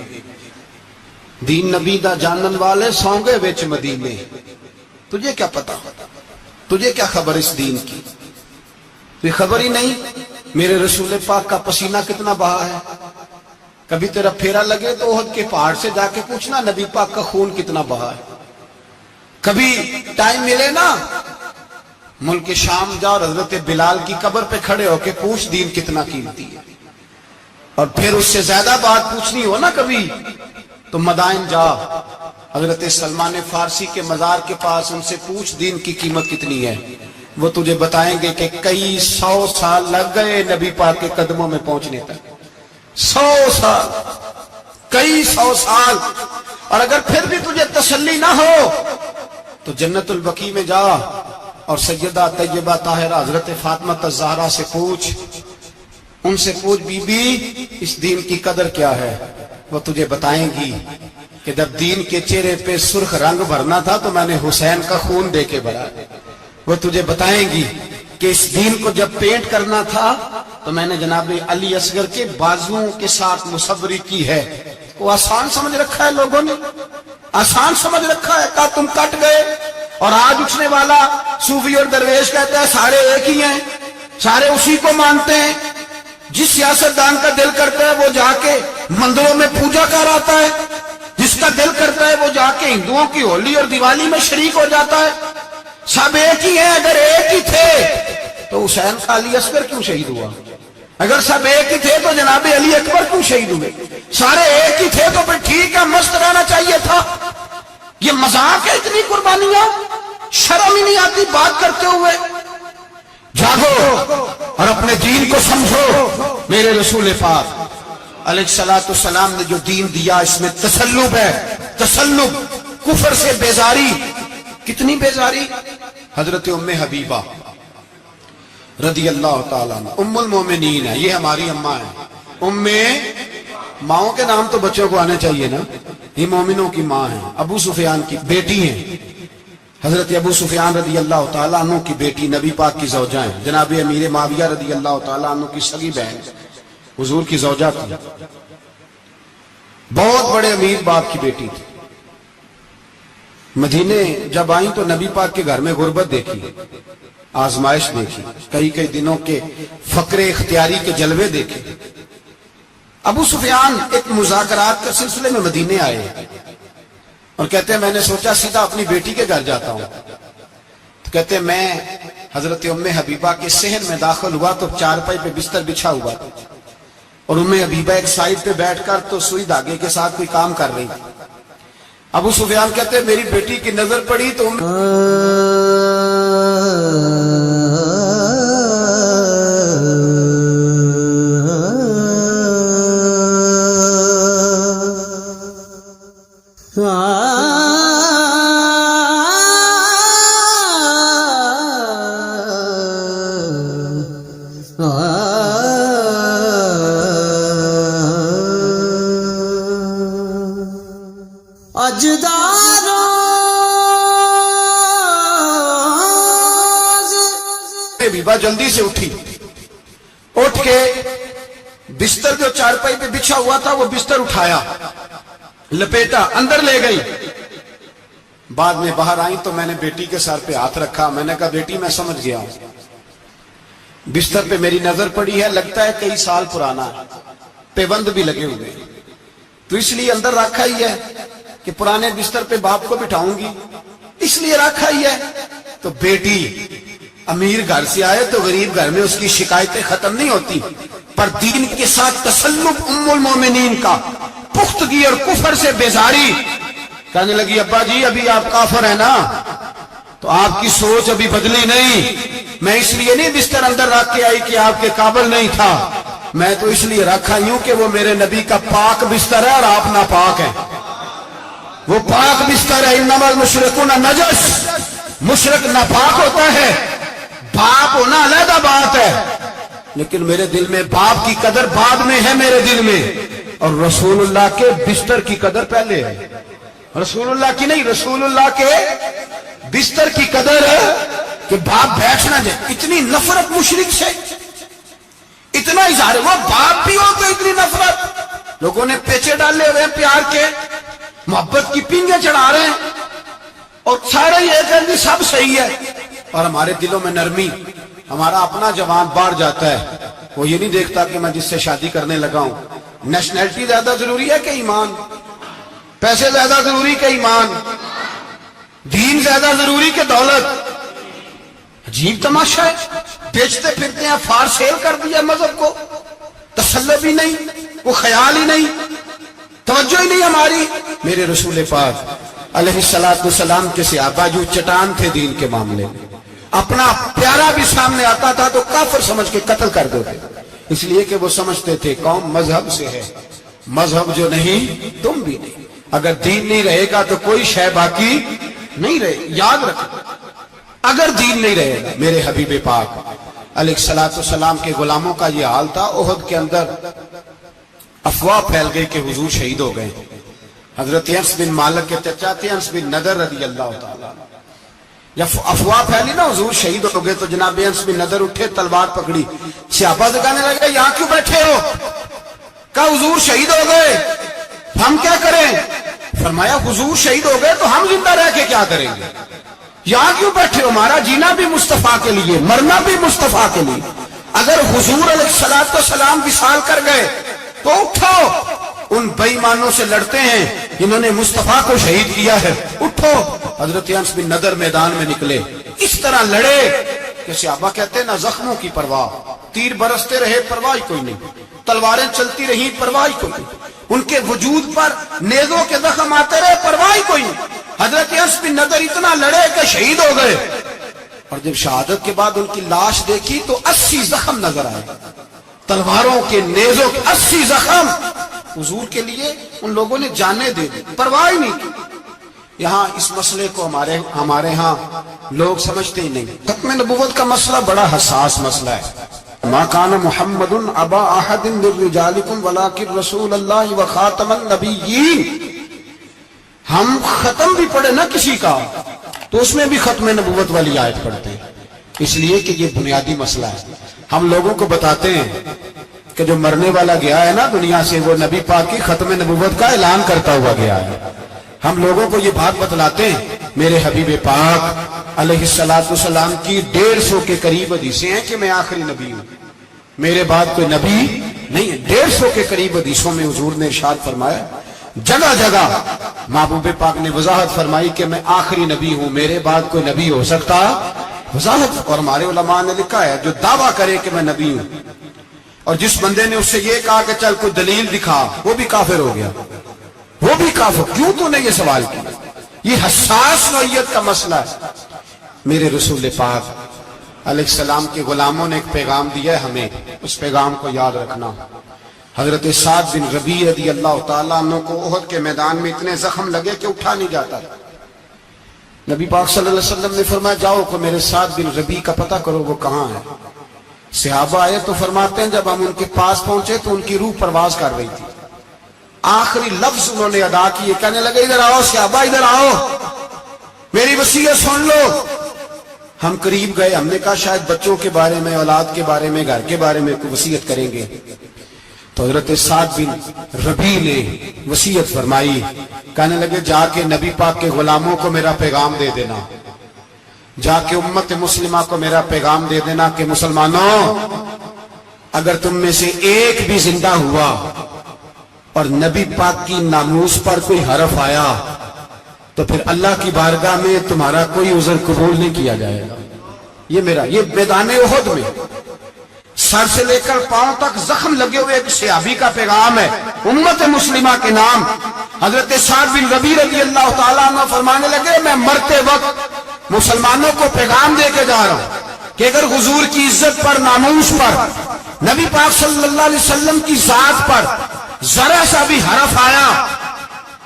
دین نبی دا جانن والے سونگے وچ مدینے۔ تجھے کیا پتا، تجھے کیا خبر اس دین کی؟ تجھے خبر ہی نہیں میرے رسول پاک کا پسینہ کتنا بہا ہے۔ کبھی تیرا پھیرا لگے تو احد کے پہاڑ سے جا کے پوچھنا نبی پاک کا خون کتنا بہا ہے۔ کبھی ٹائم ملے نا، ملک شام جا اور حضرت بلال کی قبر پہ کھڑے ہو کے پوچھ دین کتنا قیمتی ہے۔ اور پھر اس سے زیادہ بات پوچھنی ہو نا کبھی تو مدائن جا، حضرت سلمان فارسی کے مزار کے پاس ان سے پوچھ دین کی قیمت کتنی ہے۔ وہ تجھے بتائیں گے کہ کئی 100 سال لگ گئے نبی پاک کے قدموں میں پہنچنے تک، 100 سال، کئی 100 سال۔ اور اگر پھر بھی تجھے تسلی نہ ہو تو جنت البقیع میں جا اور سیدہ طیبہ طاہرہ حضرت فاطمہ الزہرا سے پوچھ، ان سے پوچھ بی بی اس دین کی قدر کیا ہے۔ وہ تجھے بتائیں گی کہ جب دین کے چہرے پہ سرخ رنگ بھرنا تھا تو میں نے حسین کا خون دے کے بھرا۔ وہ تجھے بتائیں گی کہ اس دین کو جب پینٹ کرنا تھا تو میں نے جناب علی اصغر کے بازوؤں کے ساتھ مصوری کی ہے۔ وہ آسان سمجھ رکھا ہے لوگوں نے، آسان سمجھ رکھا ہے، کہا تم کٹ گئے۔ اور آج اٹھنے والا صوفی اور درویش کہتا ہے سارے ایک ہی ہیں، سارے اسی کو مانتے ہیں۔ جس سیاستدان کا دل کرتا ہے وہ جا کے مندروں میں پوجا کر آتا ہے، جس کا دل کرتا ہے وہ جا کے ہندوؤں کی ہولی اور دیوالی میں شریک ہو جاتا ہے۔ سب ایک ہی ہیں۔ اگر ایک ہی تھے تو حسین کا علی اصغر کیوں شہید ہوا؟ اگر سب ایک ہی تھے تو جناب علی اکبر کیوں شہید ہوئے؟ سارے ایک ہی تھے تو پھر ٹھیک ہے، مست رہنا چاہیے تھا۔ یہ مذاق ہے اتنی قربانیاں؟ شرم ہی نہیں آتی بات کرتے ہوئے؟ جاگو اور اپنے دین کو سمجھو۔ میرے رسول پاک علیہ الصلوۃ والسلام نے جو دین دیا اس میں تسلب ہے، تسلب، کفر سے بیزاری۔ کتنی بیزاری؟ حضرت ام حبیبہ رضی اللہ تعالیٰ عنہ ام المومنین ہے، یہ ہماری اماں ہے۔ ماؤں کے نام تو بچوں کو آنے چاہیے نا، یہ مومنوں کی ماں ہے، ابو سفیان کی بیٹی ہیں، حضرت ابو سفیان رضی اللہ تعالیٰ عنہ کی بیٹی، نبی پاک کی زوجہ ہیں، جناب امیر معاویہ رضی اللہ تعالیٰ عنہ کی سگی بہن، حضور کی زوجہ تھی، بہت بڑے امیر باپ کی بیٹی تھی۔ مدینے جب آئیں تو نبی پاک کے گھر میں غربت دیکھی، آزمائش دیکھی، کئی کئی دنوں کے فقر اختیاری کے جلوے دیکھے۔ ابو سفیان ایک مذاکرات کے سلسلے میں مدینے آئے اور کہتے ہیں میں نے سوچا سیدھا اپنی بیٹی کے گھر جاتا ہوں، تو کہتے ہیں میں حضرت ام حبیبہ کے صحن میں داخل ہوا تو چارپائی پہ بستر بچھا ہوا تھا اور ام حبیبہ ایک سائڈ پہ بیٹھ کر تو سوئی دھاگے کے ساتھ کوئی کام کر رہی تھی۔ ابو سفیان کہتے ہیں میری بیٹی کی نظر پڑی تو حبیبہ جلدی سے اٹھی، اٹھ کے بستر جو چارپائی پہ بچھا ہوا تھا وہ بستر اٹھایا، لپیٹا، اندر لے گئی۔ بعد میں باہر آئی تو میں نے بیٹی کے سر پہ ہاتھ رکھا، میں نے کہا بیٹی میں سمجھ گیا ہوں، بستر پہ میری نظر پڑی ہے، لگتا ہے کئی سال پرانا، پیبند بھی لگے ہوئے، تو اس لیے اندر رکھا ہی ہے کہ پرانے بستر پہ باپ کو بٹھاؤں گی، اس لیے رکھا ہی ہے۔ تو بیٹی امیر گھر سے آئے تو غریب گھر میں اس کی شکایتیں ختم نہیں ہوتی، پر دین کے ساتھ تسلط ام المومنین کا، پختگی اور کفر سے بیزاری، کہنے لگی ابا جی ابھی آپ کافر ہیں نا، تو آپ کی سوچ ابھی بدلی نہیں، میں اس لیے نہیں بستر اندر رکھ کے آئی کہ آپ کے قابل نہیں تھا، میں تو اس لیے رکھا ہوں کہ وہ میرے نبی کا پاک بستر ہے اور آپ ناپاک ہیں، وہ پاک بستر ہے۔ انما المشرکون نجس، مشرک ناپاک ہوتا ہے، باپ ہونا علیحدہ بات ہے، لیکن میرے دل میں باپ کی قدر بعد میں ہے میرے دل میں، اور رسول اللہ کے بستر کی قدر پہلے ہے، رسول اللہ کی نہیں، رسول اللہ کے بستر کی قدر ہے کہ باپ بیٹھ نہ جائے۔ اتنی نفرت مشرک سے، اتنا اظہار، وہ باپ بھی ہو تو اتنی نفرت، لوگوں نے پیچے ڈالے ہوئے ہیں پیار کے، محبت کی پینگیں چڑھا رہے ہیں، اور سارے یہ کہ سب صحیح ہے، اور ہمارے دلوں میں نرمی، ہمارا اپنا جوان باہر جاتا ہے، وہ یہ نہیں دیکھتا کہ میں جس سے شادی کرنے لگا ہوں نیشنلٹی زیادہ ضروری ہے کہ ایمان، پیسے زیادہ ضروری کہ ایمان، دین زیادہ ضروری کہ دولت۔ عجیب تماشا ہے، بیچتے پھرتے ہیں، فار سیل کر دیا مذہب کو، تسلط بھی نہیں، وہ خیال ہی نہیں، توجہ ہی نہیں ہماری۔ میرے رسول پاک علیہ السلام کے صحابہ جو چٹان تھے دین کے معاملے میں، اپنا پیارا بھی سامنے آتا تھا تو کافر سمجھ کے قتل کر دیتے، اس لیے کہ وہ سمجھتے تھے قوم مذہب سے ہے، مذہب جو نہیں تم بھی نہیں، اگر دین نہیں رہے گا تو کوئی شے باقی نہیں رہے۔ یاد رکھو اگر دین نہیں رہے گا، میرے حبیب پاک علیہ السلام کے غلاموں کا یہ حال تھا۔ احد کے اندر افواہ پھیل گئی کہ حضور شہید ہو گئے، حضرت انس بن مالک کے چچا تھے انس بن نضر رضی اللہ تعالیٰ، جب افواہ پھیلی نا حضور شہید ہو گئے تو جناب انس بن نضر اٹھے، تلوار پکڑی، صحابہ سے کہنے لگے یہاں کیوں بیٹھے ہو؟ کہا حضور شہید ہو گئے، ہم کیا کریں؟ فرمایا حضور شہید ہو گئے تو ہم زندہ رہ کے کیا کریں گے؟ یہاں کیوں بیٹھے ہو؟ ہمارا جینا بھی مصطفیٰ کے لیے، مرنا بھی مصطفیٰ کے لیے، اگر حضور علیہ السلام وصال کر گئے تو اٹھو، ان بے ایمانوں سے لڑتے ہیں جنہوں نے مصطفیٰ کو شہید کیا ہے، اٹھو۔ حضرت انس بن نضر میدان میں نکلے، اس طرح لڑے کہ صحابہ کہتے ہیں نہ زخموں کی پرواہ، تیر برستے رہے پرواہ کوئی نہیں، تلواریں چلتی رہی پرواہ کوئی نہیں، ان کے وجود پر نیزوں کے زخم آتے رہے پرواہ کوئی نہیں۔ حضرت انس بن نضر اتنا لڑے کہ شہید ہو گئے، اور جب شہادت کے بعد ان کی لاش دیکھی تو 80 زخم نظر آئے، تلواروں کے، نیزوں کے 80 زخم۔ حضور کے لیے ان لوگوں نے جانیں دے دی، پرواہ نہیں کی۔ یہاں اس مسئلے کو ہمارے ہاں لوگ سمجھتے ہی نہیں۔ ختم نبوت کا مسئلہ بڑا حساس مسئلہ ہے۔ ما کان محمد ابا احد من رجالکم ولکن رسول اللہ وخاتم النبیین۔ ہم ختم بھی پڑھے نہ کسی کا تو اس میں بھی ختم نبوت والی آیت پڑھتے ہیں، اس لیے کہ یہ بنیادی مسئلہ ہے۔ ہم لوگوں کو بتاتے ہیں کہ جو مرنے والا گیا ہے نا دنیا سے، وہ نبی پاک کی ختم نبوت کا اعلان کرتا ہوا گیا ہے۔ ہم لوگوں کو یہ بات بتلاتے ہیں، میرے حبیب پاک علیہ السلام کی 150 کے قریب حدیثیں ہیں کہ میں آخری نبی ہوں، میرے بعد کوئی نبی نہیں ہے۔ 150 کے قریب حدیثوں میں حضور نے ارشاد فرمایا، جگہ جگہ محبوب پاک نے وضاحت فرمائی کہ میں آخری نبی ہوں، میرے بعد کوئی نبی ہو سکتا وضاحت۔ اور ہمارے علماء نے لکھا ہے جو دعویٰ کرے کہ میں نبی ہوں، اور جس بندے نے اس سے یہ کہا کہ چل کوئی دلیل دکھا، وہ بھی کافر ہو گیا، وہ بھی کافر۔ کیوں تو نے یہ سوال کیا؟ یہ حساس نوعیت کا مسئلہ ہے۔ میرے رسول پاک علیہ السلام کے غلاموں نے ایک پیغام دیا ہے ہمیں، اس پیغام کو یاد رکھنا۔ حضرت سعد بن ربیع رضی اللہ تعالیٰ عنہ کو احد کے میدان میں اتنے زخم لگے کہ اٹھا نہیں جاتا۔ نبی پاک صلی اللہ علیہ وسلم نے فرمایا جاؤ کہ میرے سعد بن ربیع کا پتہ کرو وہ کہاں ہے۔ صحابہ آئے تو فرماتے ہیں جب ہم ان کے پاس پہنچے تو ان کی روح پرواز کر رہی تھی، آخری لفظ انہوں نے ادا کیے، کہنے لگے ادھر آؤ صحابہ، ادھر آؤ، میری وصیت سن لو۔ ہم قریب گئے، ہم نے کہا شاید بچوں کے بارے میں، اولاد کے بارے میں، گھر کے بارے میں کوئی وصیت کریں گے۔ تو حضرت سعد بن ربیع نے وصیت فرمائی، کہنے لگے جا کے نبی پاک کے غلاموں کو میرا پیغام دے دینا، جا کے امت مسلمہ کو میرا پیغام دے دینا کہ مسلمانوں، اگر تم میں سے ایک بھی زندہ ہوا اور نبی پاک کی ناموس پر کوئی حرف آیا تو پھر اللہ کی بارگاہ میں تمہارا کوئی عذر قبول نہیں کیا جائے گا۔ یہ میرا، یہ میدان احد میں سر سے لے کر پاؤں تک زخم لگے ہوئے ایک صحابی کا پیغام ہے امت مسلمہ کے نام۔ حضرت سعد بن ربیع رضی اللہ تعالیٰ عنہ فرمانے لگے میں مرتے وقت مسلمانوں کو پیغام دے کے جا رہا ہوں کہ اگر حضور کی عزت پر، ناموس پر، نبی پاک صلی اللہ علیہ وسلم کی ذات پر ذرا سا بھی حرف آیا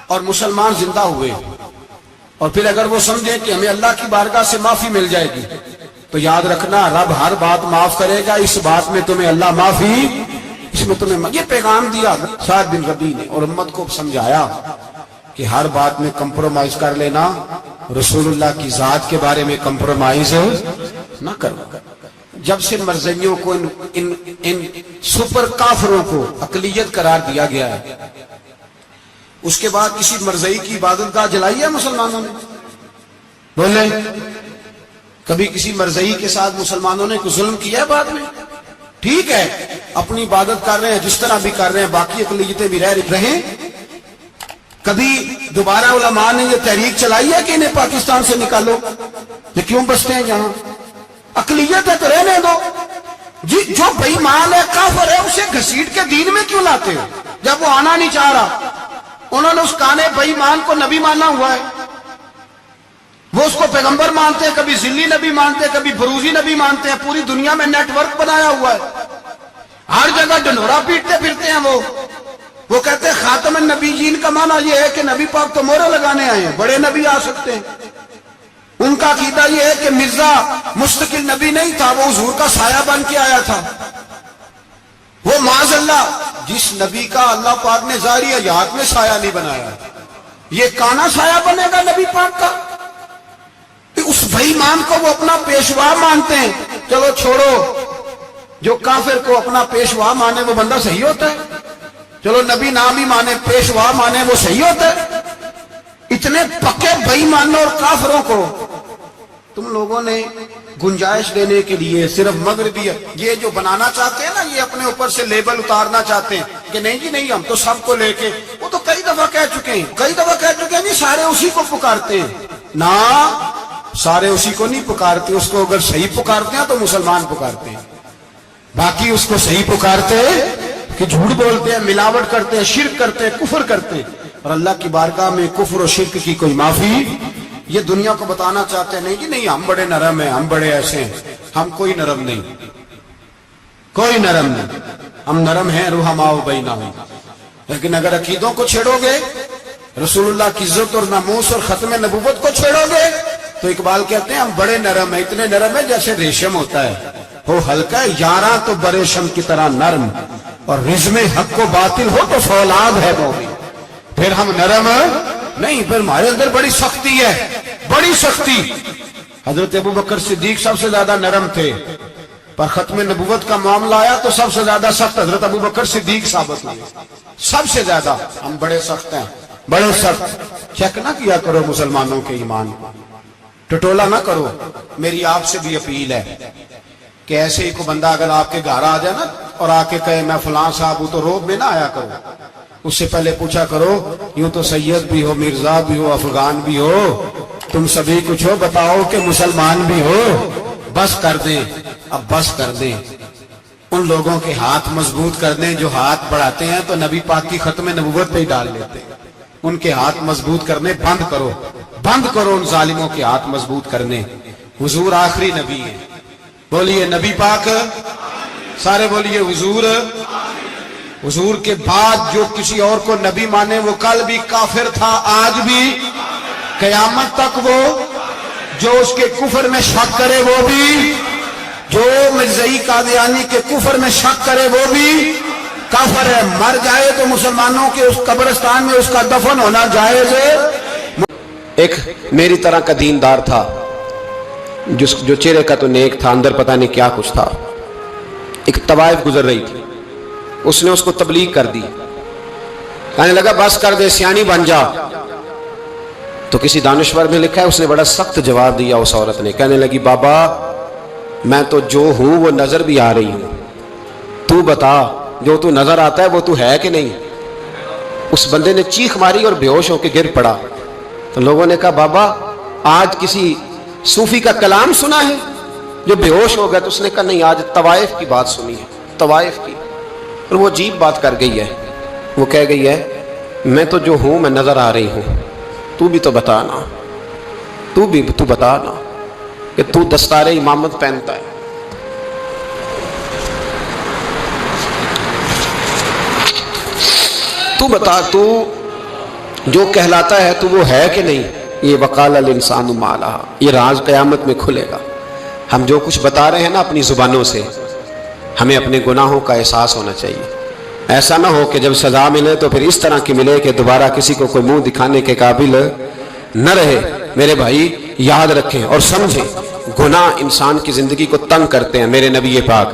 اور مسلمان زندہ ہوئے، اور پھر اگر وہ سمجھیں کہ ہمیں اللہ کی بارگاہ سے معافی مل جائے گی، تو یاد رکھنا رب ہر بات معاف کرے گا، اس بات میں تمہیں اللہ معافی، اس میں تمہیں یہ پیغام دیا سعد بن ربیع نے، اور امت کو سمجھایا کہ ہر بات میں کمپرومائز کر لینا، رسول اللہ کی ذات کے بارے میں کمپرومائز نہ کرو۔ جب سے مرزائیوں کو ان سپر کافروں کو اقلیت قرار دیا گیا ہے، اس کے بعد کسی مرزائی کی عبادت گاہ جلائی ہے مسلمانوں نے؟ بولیں، کبھی کسی مرزائی کے ساتھ مسلمانوں نے کوئی ظلم کیا ہے بعد میں؟ ٹھیک ہے، اپنی عبادت کر رہے ہیں جس طرح بھی کر رہے ہیں، باقی اقلیتیں بھی رہیں۔ کبھی دوبارہ علماء نے یہ تحریک چلائی ہے کہ انہیں پاکستان سے نکالو، یہ کیوں بستے ہیں یہاں؟ اقلیت ہے تو رہنے دو۔ جو بے ایمان ہے، کافر ہے، اسے گھسیٹ کے دین میں کیوں لاتے ہو جب وہ آنا نہیں چاہ رہا؟ انہوں نے اس کانے بے ایمان کو نبی مانا ہوا ہے، وہ اس کو پیغمبر مانتے ہیں، کبھی ذلی نبی مانتے ہیں، کبھی بروزی نبی مانتے ہیں، پوری دنیا میں نیٹ ورک بنایا ہوا ہے، ہر جگہ ڈنڈورا پیٹتے پھرتے ہیں۔ وہ کہتے ہیں خاتم النبیین کا معنی یہ ہے کہ نبی پاک تو مہرے لگانے آئے ہیں، بڑے نبی آ سکتے ہیں۔ ان کا عقیدہ یہ ہے کہ مرزا مستقل نبی نہیں تھا، وہ حضور کا سایہ بن کے آیا تھا۔ وہ معاذ اللہ جس نبی کا اللہ پاک نے ظاہری حیات میں سایہ نہیں بنایا، یہ کانا سایہ بنے گا نبی پاک کا؟ اس بے ایمان کو وہ اپنا پیشوا مانتے ہیں۔ چلو چھوڑو، جو کافر کو اپنا پیشوا مانے وہ بندہ صحیح ہوتا ہے؟ چلو نبی نام ہی مانے، پیشوا مانے، وہ صحیح ہوتا ہے؟ اتنے پکے بے ایمانوں اور کافروں کو تم لوگوں نے گنجائش دینے کے لیے صرف مغربی یہ جو بنانا چاہتے ہیں نا، یہ اپنے اوپر سے لیبل اتارنا چاہتے ہیں کہ نہیں جی نہیں، ہم تو سب کو لے کے، وہ تو کئی دفعہ کہہ چکے ہیں نہیں، سارے اسی کو پکارتے ہیں۔ نہ، سارے اسی کو نہیں پکارتے، اس کو اگر صحیح پکارتے ہیں تو مسلمان پکارتے ہیں، باقی اس کو صحیح پکارتے کہ جھوٹ بولتے ہیں، ملاوٹ کرتے ہیں، شرک کرتے ہیں، کفر کرتے ہیں، اور اللہ کی بارگاہ میں کفر و شرک کی کوئی معافی۔ یہ دنیا کو بتانا چاہتے ہیں نہیں جی نہیں، ہم بڑے نرم ہیں، ہم بڑے ایسے ہیں۔ ہم کوئی نرم نہیں، کوئی نرم نہیں، ہم نرم ہیں رحماء بینہم۔ لیکن اگر عقیدوں کو چھیڑو گے، رسول اللہ کی عزت اور ناموس اور ختم نبوت کو چھیڑو گے، تو اقبال کہتے ہیں ہم بڑے نرم ہیں، اتنے نرم ہیں جیسے ریشم ہوتا ہے، ہو ہلکا یاراں تو بریشم کی طرح نرم، اور رزم حق و باطل ہو تو فولاد ہے مومن۔ پھر ہم نرم نہیں، پھر ہمارے اندر بڑی سختی ہے، بڑی سختی۔ حضرت ابوبکر صدیق سب سے زیادہ نرم تھے، پر ختم نبوت کا معاملہ آیا تو سب سے زیادہ سخت حضرت ابوبکر صدیق ثابت ہوئے، سب سے زیادہ۔ ہم بڑے سخت ہیں، بڑے سخت۔ چیک نہ کیا کرو مسلمانوں کے ایمان۔ ٹٹولا نہ کرو. میری آپ سے بھی اپیل ہے کہ ایسے ہی کو بندہ اگر آپ کے گھر آ جائے نا اور آ کے کہے میں فلاں صاحب ہوں، تو روب میں نہ آیا کرو. اس سے پہلے پوچھا کرو یوں تو سید بھی ہو، مرزا بھی ہو، افغان بھی ہو، تم سبھی کچھ ہو، بتاؤ کہ مسلمان بھی ہو. بس کر دیں، اب بس کر دیں. ان لوگوں کے ہاتھ مضبوط کر دیں جو ہاتھ بڑھاتے ہیں تو نبی پاک کی ختم نبوت پہ ہی ڈال لیتے ہیں. ان کے ہاتھ مضبوط کرنے بند کرو، بند کرو ان ظالموں کے ہاتھ مضبوط کرنے. حضور آخری نبی ہے. بولیے نبی پاک، سارے بولیے حضور. حضور کے بعد جو کسی اور کو نبی مانے وہ کل بھی کافر تھا، آج بھی، قیامت تک وہ. جو اس کے کفر میں شک کرے وہ بھی، جو مرزائی قادیانی کے کفر میں شک کرے وہ بھی کافر ہے. مر جائے تو مسلمانوں کے اس قبرستان میں اس کا دفن ہونا جائز ہے. ایک میری طرح کا دیندار تھا جو چہرے کا تو نیک تھا، اندر پتہ نہیں کیا کچھ تھا. ایک طوائف گزر رہی تھی، اس نے اس کو تبلیغ کر دی. کہنے لگا بس کر دے، سیانی بن جا. تو کسی دانشور میں لکھا ہے اس نے بڑا سخت جواب دیا اس عورت نے. کہنے لگی بابا میں تو جو ہوں وہ نظر بھی آ رہی ہوں، تو بتا جو تو نظر آتا ہے وہ تو ہے کہ نہیں. اس بندے نے چیخ ماری اور بے ہوش ہو کے گر پڑا. تو لوگوں نے کہا بابا آج کسی صوفی کا کلام سنا ہے جو بے ہوش ہو گیا؟ تو اس نے کہا نہیں، آج طوائف کی بات سنی ہے، طوائف کی. اور وہ عجیب بات کر گئی ہے. وہ کہہ گئی ہے میں تو جو ہوں میں نظر آ رہی ہوں، تو بھی تو بتانا، تو بتانا کہ تو دستار امامت پہنتا ہے. تو بتا تو جو کہلاتا ہے تو وہ ہے کہ نہیں. یہ وقال الانسان ما لہا، یہ راز قیامت میں کھلے گا. ہم جو کچھ بتا رہے ہیں نا اپنی زبانوں سے، ہمیں اپنے گناہوں کا احساس ہونا چاہیے. ایسا نہ ہو کہ جب سزا ملے تو پھر اس طرح کی ملے کہ دوبارہ کسی کو کوئی منہ دکھانے کے قابل نہ رہے. میرے بھائی یاد رکھیں اور سمجھیں، گناہ انسان کی زندگی کو تنگ کرتے ہیں. میرے نبی پاک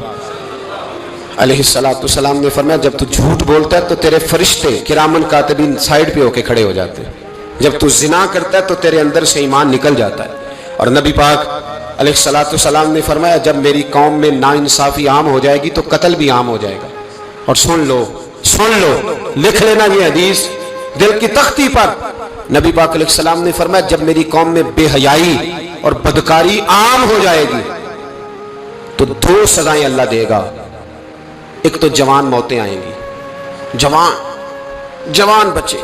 علیہ السلام نے فرمایا جب تو جھوٹ بولتا ہے تو تیرے فرشتے کرامن کاتبین سائیڈ پہ ہو کے کھڑے ہو جاتے ہیں. جب تو زنا کرتا ہے تو تیرے اندر سے ایمان نکل جاتا ہے. اور نبی پاک علیہ السلام نے فرمایا جب میری قوم میں ناانصافی عام ہو جائے گی تو قتل بھی عام ہو جائے گا. اور سن لو، لکھ لینا یہ حدیث دل کی تختی پر. نبی پاک علیہ السلام نے فرمایا جب میری قوم میں بے حیائی اور بدکاری عام ہو جائے گی تو 2 سزائیں اللہ دے گا. ایک تو جوان موتیں آئیں گی، جوان بچے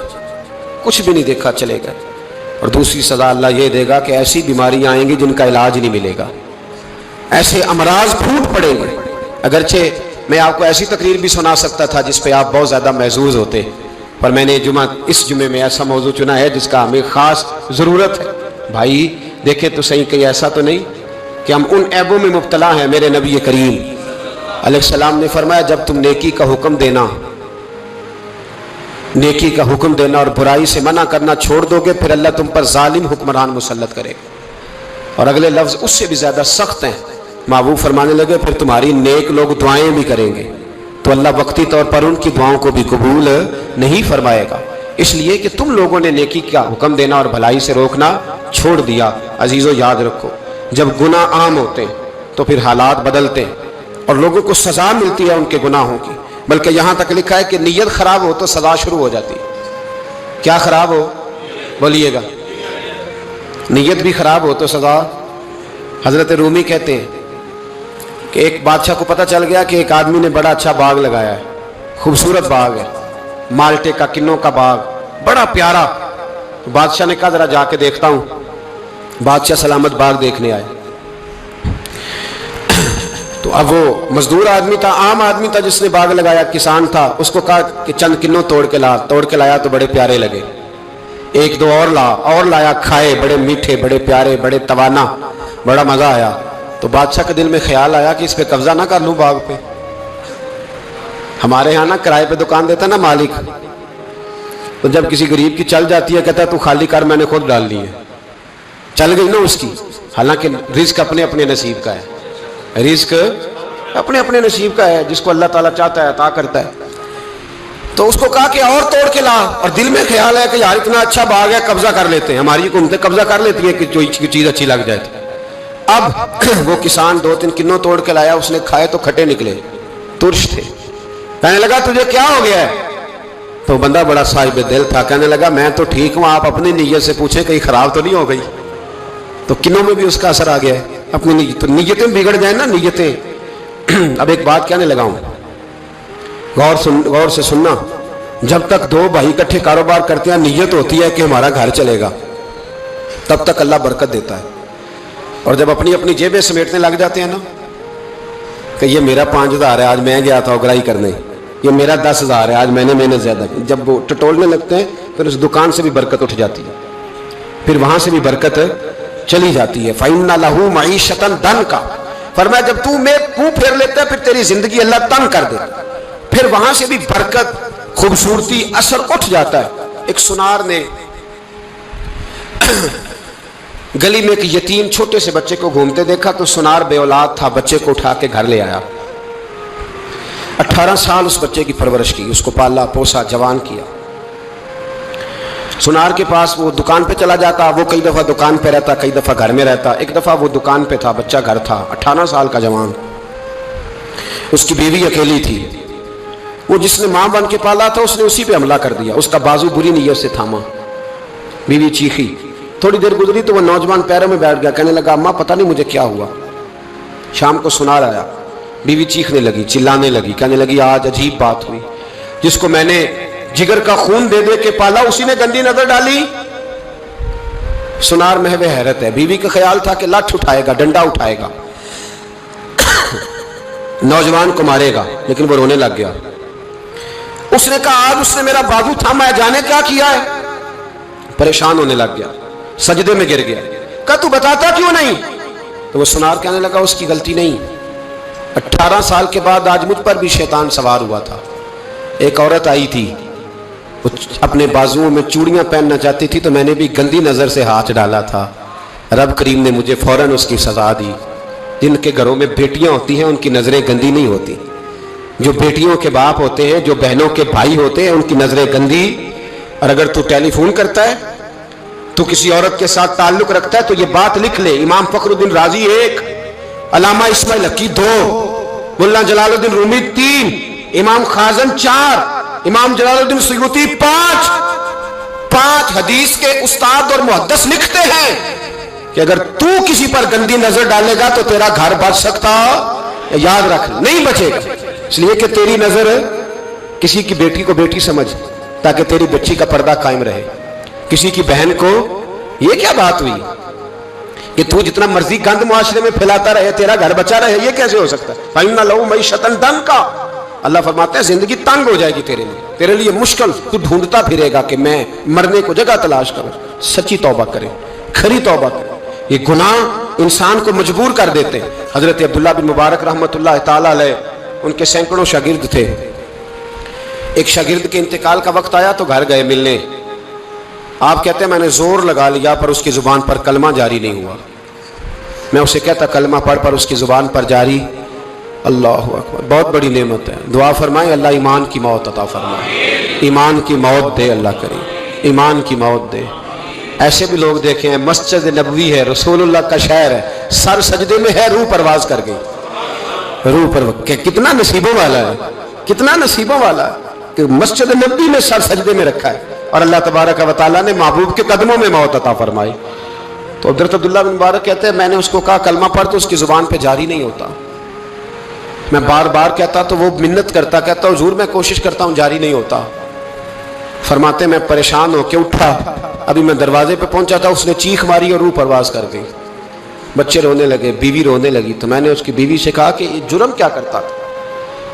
کچھ بھی نہیں دیکھا چلے گا. اور دوسری سزا اللہ یہ دے گا کہ ایسی بیماریاں آئیں گی جن کا علاج نہیں ملے گا، ایسے امراض پھوٹ پڑیں گے. اگرچہ میں آپ کو ایسی تقریر بھی سنا سکتا تھا جس پہ آپ بہت زیادہ محظوظ ہوتے، پر میں نے اس جمعے میں ایسا موضوع چنا ہے جس کا ہمیں خاص ضرورت ہے. بھائی دیکھیں تو صحیح کہ ایسا تو نہیں کہ ہم ان عیبوں میں مبتلا ہیں. میرے نبی کریم علیہ السلام نے فرمایا جب تم نیکی کا حکم دینا اور برائی سے منع کرنا چھوڑ دو گے پھر اللہ تم پر ظالم حکمران مسلط کرے گا. اور اگلے لفظ اس سے بھی زیادہ سخت ہیں. محبوب فرمانے لگے پھر تمہاری نیک لوگ دعائیں بھی کریں گے تو اللہ وقتی طور پر ان کی دعاؤں کو بھی قبول نہیں فرمائے گا. اس لیے کہ تم لوگوں نے نیکی کا حکم دینا اور بھلائی سے روکنا چھوڑ دیا. عزیزو یاد رکھو جب گناہ عام ہوتے ہیں تو پھر حالات بدلتے ہیں اور لوگوں کو سزا ملتی ہے ان کے گناہوں کی. بلکہ یہاں تک لکھا ہے کہ نیت خراب ہو تو سزا شروع ہو جاتی. کیا خراب ہو؟ بولیے گا. نیت بھی خراب ہو تو سزا. حضرت رومی کہتے ہیں کہ ایک بادشاہ کو پتہ چل گیا کہ ایک آدمی نے بڑا اچھا باغ لگایا ہے، خوبصورت باغ ہے، مالٹے کا کنوں کا باغ، بڑا پیارا. بادشاہ نے کہا ذرا جا کے دیکھتا ہوں. بادشاہ سلامت باغ دیکھنے آئے. تو اب وہ مزدور آدمی تھا، عام آدمی تھا جس نے باغ لگایا، کسان تھا. اس کو کہا کہ چند کنوں توڑ کے لایا تو بڑے پیارے لگے. 1-2 اور لایا، کھائے، بڑے میٹھے، بڑے پیارے، بڑے توانا، بڑا مزہ آیا. تو بادشاہ کے دل میں خیال آیا کہ اس پہ قبضہ نہ کر لوں باغ پہ. ہمارے ہاں نا کرائے پہ دکان دیتا نا مالک، تو جب کسی غریب کی چل جاتی ہے کہتا ہے تو خالی کر، میں نے خود ڈال لی ہے. چل گئی نا اس کی. حالانکہ رزق اپنے اپنے نصیب کا ہے، رزق اپنے اپنے نصیب کا ہے، جس کو اللہ تعالیٰ چاہتا ہے عطا کرتا ہے. تو اس کو کہا کہ اور توڑ کے لا، اور دل میں خیال ہے کہ یار اتنا اچھا باغ ہے، قبضہ کر لیتے ہیں، ہماری حکومتیں قبضہ کر لیتی ہیں کہ کوئی چیز اچھی لگ جائے تو۔ اب وہ کسان 2-3 کنوں توڑ کے لایا، اس نے کھائے تو کھٹے نکلے، ترش تھے۔ کہنے لگا تجھے کیا ہو گیا ہے؟ تو بندہ بڑا صاحب دل تھا، کہنے لگا میں تو ٹھیک ہوں، آپ اپنی نیت سے پوچھیں کہیں خراب تو نہیں ہو گئی۔ تو کنوں میں بھی اس کا اثر آ گیا ہے، اپنی نیت، تو نیتیں بگڑ جائیں نا، نیتیں۔ اب ایک بات کہنے لگا ہوں، غور سے سننا، جب تک 2 بھائی اکٹھے کاروبار کرتے ہیں نیت ہوتی ہے کہ ہمارا گھر چلے گا، تب تک اللہ برکت دیتا ہے، اور جب اپنی اپنی جیبیں سمیٹنے لگ جاتے ہیں نا کہ یہ میرا 5000 ہے، آج میں گیا تھا اگرائی کرنے، یہ میرا 10,000 ہے، آج میں نے محنت زیادہ کی، جب وہ ٹٹولنے لگتے ہیں پھر اس دکان سے بھی برکت اٹھ جاتی ہے، پھر وہاں سے بھی برکت چلی جاتی ہے۔ فَإِنَّ لَهُ مَعِيشَةً ضَنْكَ، فرمایا جب تو میں منہ پھیر لیتا ہے پھر تیری زندگی اللہ تنگ کر دیتا ہے، پھر وہاں سے بھی برکت، خوبصورتی، اثر اٹھ جاتا ہے۔ ایک سنار نے گلی میں ایک یتیم چھوٹے سے بچے کو گھومتے دیکھا، تو سنار بے اولاد تھا، بچے کو اٹھا کے گھر لے آیا، 18 سال اس بچے کی پرورش کی، اس کو پالا پوسا، جوان کیا۔ سنار کے پاس وہ دکان پہ چلا جاتا، وہ کئی دفعہ دکان پہ رہتا، کئی دفعہ گھر میں رہتا، ایک دفعہ وہ دکان پہ تھا، بچہ گھر تھا، 18 سال کا جوان، اس کی بیوی اکیلی تھی، وہ جس نے ماں بن کے پالا تھا اس نے اسی پہ حملہ کر دیا، اس کا بازو بری نیت سے تھاما، بیوی چیخی، تھوڑی دیر گزری تو وہ نوجوان پیروں میں بیٹھ گیا، کہنے لگا اماں پتہ نہیں مجھے کیا ہوا۔ شام کو سنار آیا، بیوی چیخنے لگی، چلانے لگی، کہنے لگی آج عجیب بات ہوئی، جس کو میں نے جگر کا خون دے دے کے پالا اسی نے گندی نظر ڈالی۔ سنار محو حیرت ہے، بیوی کا خیال تھا کہ لٹھ اٹھائے گا، ڈنڈا اٹھائے گا، نوجوان کو مارے گا، لیکن وہ رونے لگ گیا۔ اس نے کہا آج اس نے میرا بازو تھاما ہے، جانے کیا کیا ہے، پریشان ہونے لگ گیا، سجدے میں گر گیا، کہا تو بتاتا کیوں نہیں؟ تو وہ سنار کہنے لگا اس کی غلطی نہیں، 18 سال کے بعد آج مجھ پر بھی شیطان سوار ہوا تھا۔ ایک عورت آئی تھی، وہ اپنے بازوؤں میں چوڑیاں پہننا چاہتی تھی، تو میں نے بھی گندی نظر سے ہاتھ ڈالا تھا، رب کریم نے مجھے فوراً اس کی سزا دی۔ جن کے گھروں میں بیٹیاں ہوتی ہیں ان کی نظریں گندی نہیں ہوتی، جو بیٹیوں کے باپ ہوتے ہیں، جو بہنوں کے بھائی ہوتے ہیں، ان کی نظریں گندی۔ اور اگر تو ٹیلی فون کرتا ہے، تو کسی عورت کے ساتھ تعلق رکھتا ہے، تو یہ بات لکھ لے، امام فخر الدین رازی 1، علامہ اسماعیل حقی 2، ملا جلال الدین رومی 3، امام خازن 4، امام جلال الدین سیوطی 5 حدیث کے استاد اور محدث لکھتے ہیں کہ اگر تو کسی پر گندی نظر ڈالے گا تو تیرا گھر بچ سکتا، یاد رکھ نہیں بچے گا، اس لیے کہ تیری نظر کسی کی بیٹی کو بیٹی سمجھ، تاکہ تیری بچی کا پردہ قائم رہے، کسی کی بہن کو، یہ کیا بات ہوئی کہ تو جتنا مرضی گند معاشرے میں پھیلاتا رہے تیرا گھر بچا رہے، یہ کیسے ہو سکتا ہے؟ فَإِنَّ لَهُ مَعِيشَةً ضَنْكَ، اللہ فرماتا ہے زندگی تنگ ہو جائے گی تیرے لیے مشکل، تو ڈھونڈتا پھرے گا کہ میں مرنے کو جگہ تلاش کروں۔ سچی توبہ کرے، کھری توبہ کرے، یہ گناہ انسان کو مجبور کر دیتے ہیں۔ حضرت عبداللہ بن مبارک رحمۃ اللہ تعالی علیہ، ان کے سینکڑوں شاگرد تھے، ایک شاگرد کے انتقال کا وقت آیا تو گھر گئے ملنے، آپ کہتے ہیں میں نے زور لگا لیا پر اس کی زبان پر کلمہ جاری نہیں ہوا، میں اسے کہتا کلمہ پڑھ پر اس کی زبان پر جاری، اللہ اکبر، بہت بڑی نعمت ہے، دعا فرمائیں اللہ ایمان کی موت عطا فرمائے، ایمان کی موت دے اللہ کریم، ایمان کی موت دے۔ ایسے بھی لوگ دیکھے ہیں، مسجد نبوی ہے، رسول اللہ کا شہر ہے، سر سجدے میں ہے، روح پرواز کر گئی، روح پر کتنا نصیبوں والا ہے، کتنا نصیبوں والا ہے کہ مسجد نبوی میں سر سجدے میں رکھا ہے، اور اللہ تبارک و تعالیٰ نے محبوب کے قدموں میں موت عطا فرمائی۔ تو حضرت عبداللہ بن مبارک کہتے ہیں میں نے اس کو کہا کلمہ پڑھ، تو اس کی زبان پہ جاری نہیں ہوتا، میں بار بار کہتا تو وہ منت کرتا، کہتا حضور میں کوشش کرتا ہوں جاری نہیں ہوتا۔ فرماتے میں پریشان ہو کے اٹھا، ابھی میں دروازے پہ پہنچا تھا، اس نے چیخ ماری اور روح پرواز کر گئی، بچے رونے لگے، بیوی رونے لگی، تو میں نے اس کی بیوی سے کہا کہ یہ جرم کیا کرتا تھا،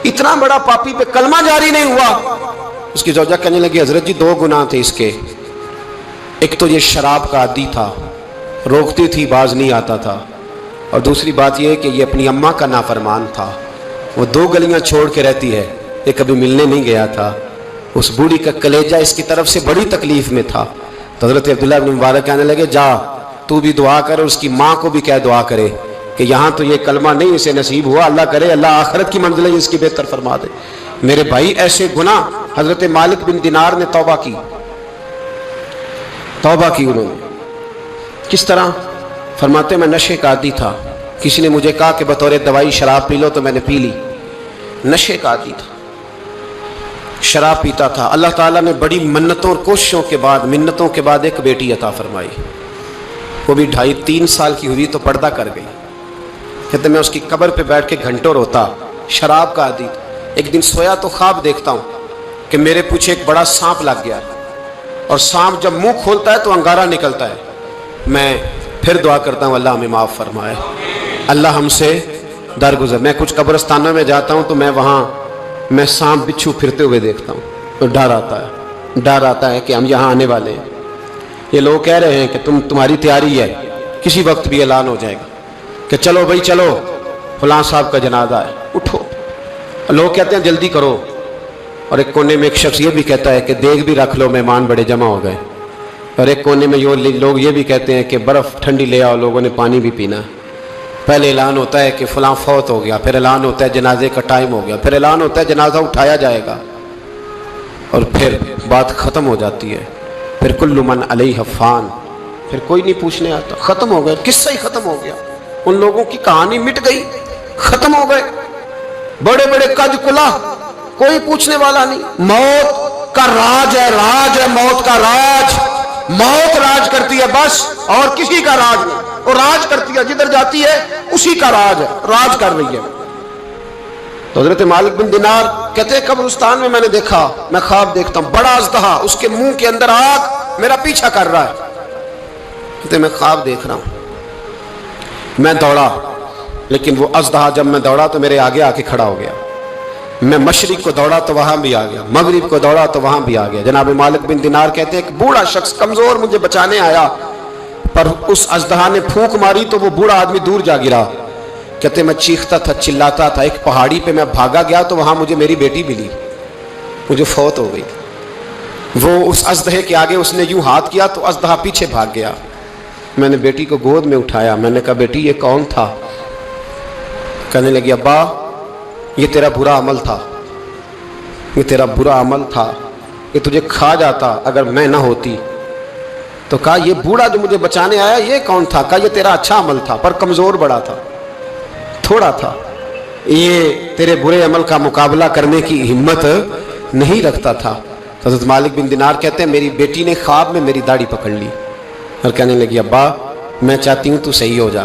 اتنا بڑا پاپی پہ کلمہ جاری نہیں ہوا۔ اس کی زوجہ کہنے لگی حضرت جی 2 گناہ تھے اس کے، ایک تو یہ شراب کا عادی تھا، روکتی تھی باز نہیں آتا تھا، اور دوسری بات یہ کہ یہ اپنی اماں کا نافرمان تھا، وہ 2 گلیاں چھوڑ کے رہتی ہے، یہ کبھی ملنے نہیں گیا تھا، اس بوڑھی کا کلیجہ اس کی طرف سے بڑی تکلیف میں تھا۔ تو حضرت عبداللہ بن مبارک کہنے لگے جا تو بھی دعا کر، اس کی ماں کو بھی کہہ دعا کرے کہ یہاں تو یہ کلمہ نہیں اسے نصیب ہوا، اللہ کرے اللہ آخرت کی منزلیں اس کی بہتر فرما دے۔ میرے بھائی ایسے گناہ حضرت مالک بن دینار نے توبہ کی انہوں نے۔ کس طرح؟ فرماتے میں نشے کا عادی تھا، کسی نے مجھے کہا کہ بطور دوائی شراب پی لو تو میں نے پی لی، نشے کا عادی تھا، شراب پیتا تھا۔ اللہ تعالیٰ نے بڑی منتوں اور کوششوں کے بعد، منتوں کے بعد ایک بیٹی عطا فرمائی، وہ بھی 2.5-3 سال کی ہوئی تو پردہ کر گئی۔ کہتے میں اس کی قبر پہ بیٹھ کے گھنٹوں روتا، شراب کا عادی تھا۔ ایک دن سویا تو خواب دیکھتا ہوں کہ میرے پیچھے ایک بڑا سانپ لگ گیا، اور سانپ جب منہ کھولتا ہے تو انگارہ نکلتا ہے۔ میں پھر دعا کرتا ہوں اللہ ہمیں معاف فرمائے، اللہ ہم سے درگزر۔ میں کچھ قبرستانوں میں جاتا ہوں تو میں سانپ بچھو پھرتے ہوئے دیکھتا ہوں، تو ڈر آتا ہے کہ ہم یہاں آنے والے ہیں۔ یہ لوگ کہہ رہے ہیں کہ تمہاری تیاری ہے، کسی وقت بھی اعلان ہو جائے گا کہ چلو بھائی چلو فلاں صاحب کا جنازہ ہے، اٹھو۔ لوگ کہتے ہیں جلدی کرو، اور ایک کونے میں ایک شخص یہ بھی کہتا ہے کہ دیگ بھی رکھ لو، مہمان بڑے جمع ہو گئے۔ اور ایک کونے میں لوگ یہ بھی کہتے ہیں کہ برف ٹھنڈی لے آؤ، لوگوں نے پانی بھی پینا۔ پہلے اعلان ہوتا ہے کہ فلاں فوت ہو گیا، پھر اعلان ہوتا ہے جنازے کا ٹائم ہو گیا، پھر اعلان ہوتا ہے جنازہ اٹھایا جائے گا، اور پھر بات ختم ہو جاتی ہے۔ پھر کل من علیہ فان، پھر کوئی نہیں پوچھنے آتا، ختم ہو گئے، قصہ ہی ختم ہو گیا، ان لوگوں کی کہانی مٹ گئی، ختم ہو گئے، بڑے بڑے قد کلا، کوئی پوچھنے والا نہیں۔ موت کا راج ہے موت کا راج، موت راج کرتی ہے بس، اور کسی کا راج نہیں، وہ راج کرتی ہے، جدھر جاتی ہے اسی کا راج ہے، راج کر رہی ہے۔ تو حضرت مالک بن دینار کہتے ہیں قبرستان میں میں نے دیکھا، میں خواب دیکھتا ہوں بڑا اژدہا، اس کے منہ کے اندر آگ میرا پیچھا کر رہا ہے۔ کہتے ہیں میں خواب دیکھ رہا ہوں، میں دوڑا، لیکن وہ اژدہا جب میں دوڑا تو میرے آگے آ کے کھڑا ہو گیا۔ میں مشرق کو دوڑا تو وہاں بھی آ گیا، مغرب کو دوڑا تو وہاں بھی آ گیا۔ جناب مالک بن دینار کہتے ہیں ایک بوڑھا شخص کمزور مجھے بچانے آیا، پر اس اژدہا نے پھونک ماری تو وہ بوڑھا آدمی دور جا گرا۔ کہتے میں چیختا تھا، چلاتا تھا، ایک پہاڑی پہ میں بھاگا گیا تو وہاں مجھے میری بیٹی ملی، مجھے فوت ہو گئی۔ وہ اس اژدہے کے آگے اس نے یوں ہاتھ کیا تو اژدہا پیچھے بھاگ گیا۔ میں نے بیٹی کو گود میں اٹھایا، میں نے کہا بیٹی یہ کون تھا؟ کہنے لگی ابا یہ تیرا برا عمل تھا، یہ تیرا برا عمل تھا، یہ تجھے کھا جاتا اگر میں نہ ہوتی۔ تو کہا یہ بوڑھا جو مجھے بچانے آیا یہ کون تھا؟ کہا یہ تیرا اچھا عمل تھا، پر کمزور بڑا تھا، تھوڑا تھا، یہ تیرے برے عمل کا مقابلہ کرنے کی ہمت نہیں رکھتا تھا۔ حضرت مالک بن دینار کہتے ہیں میری بیٹی نے خواب میں میری داڑھی پکڑ لی اور کہنے لگی ابا میں چاہتی ہوں تو صحیح ہو جا،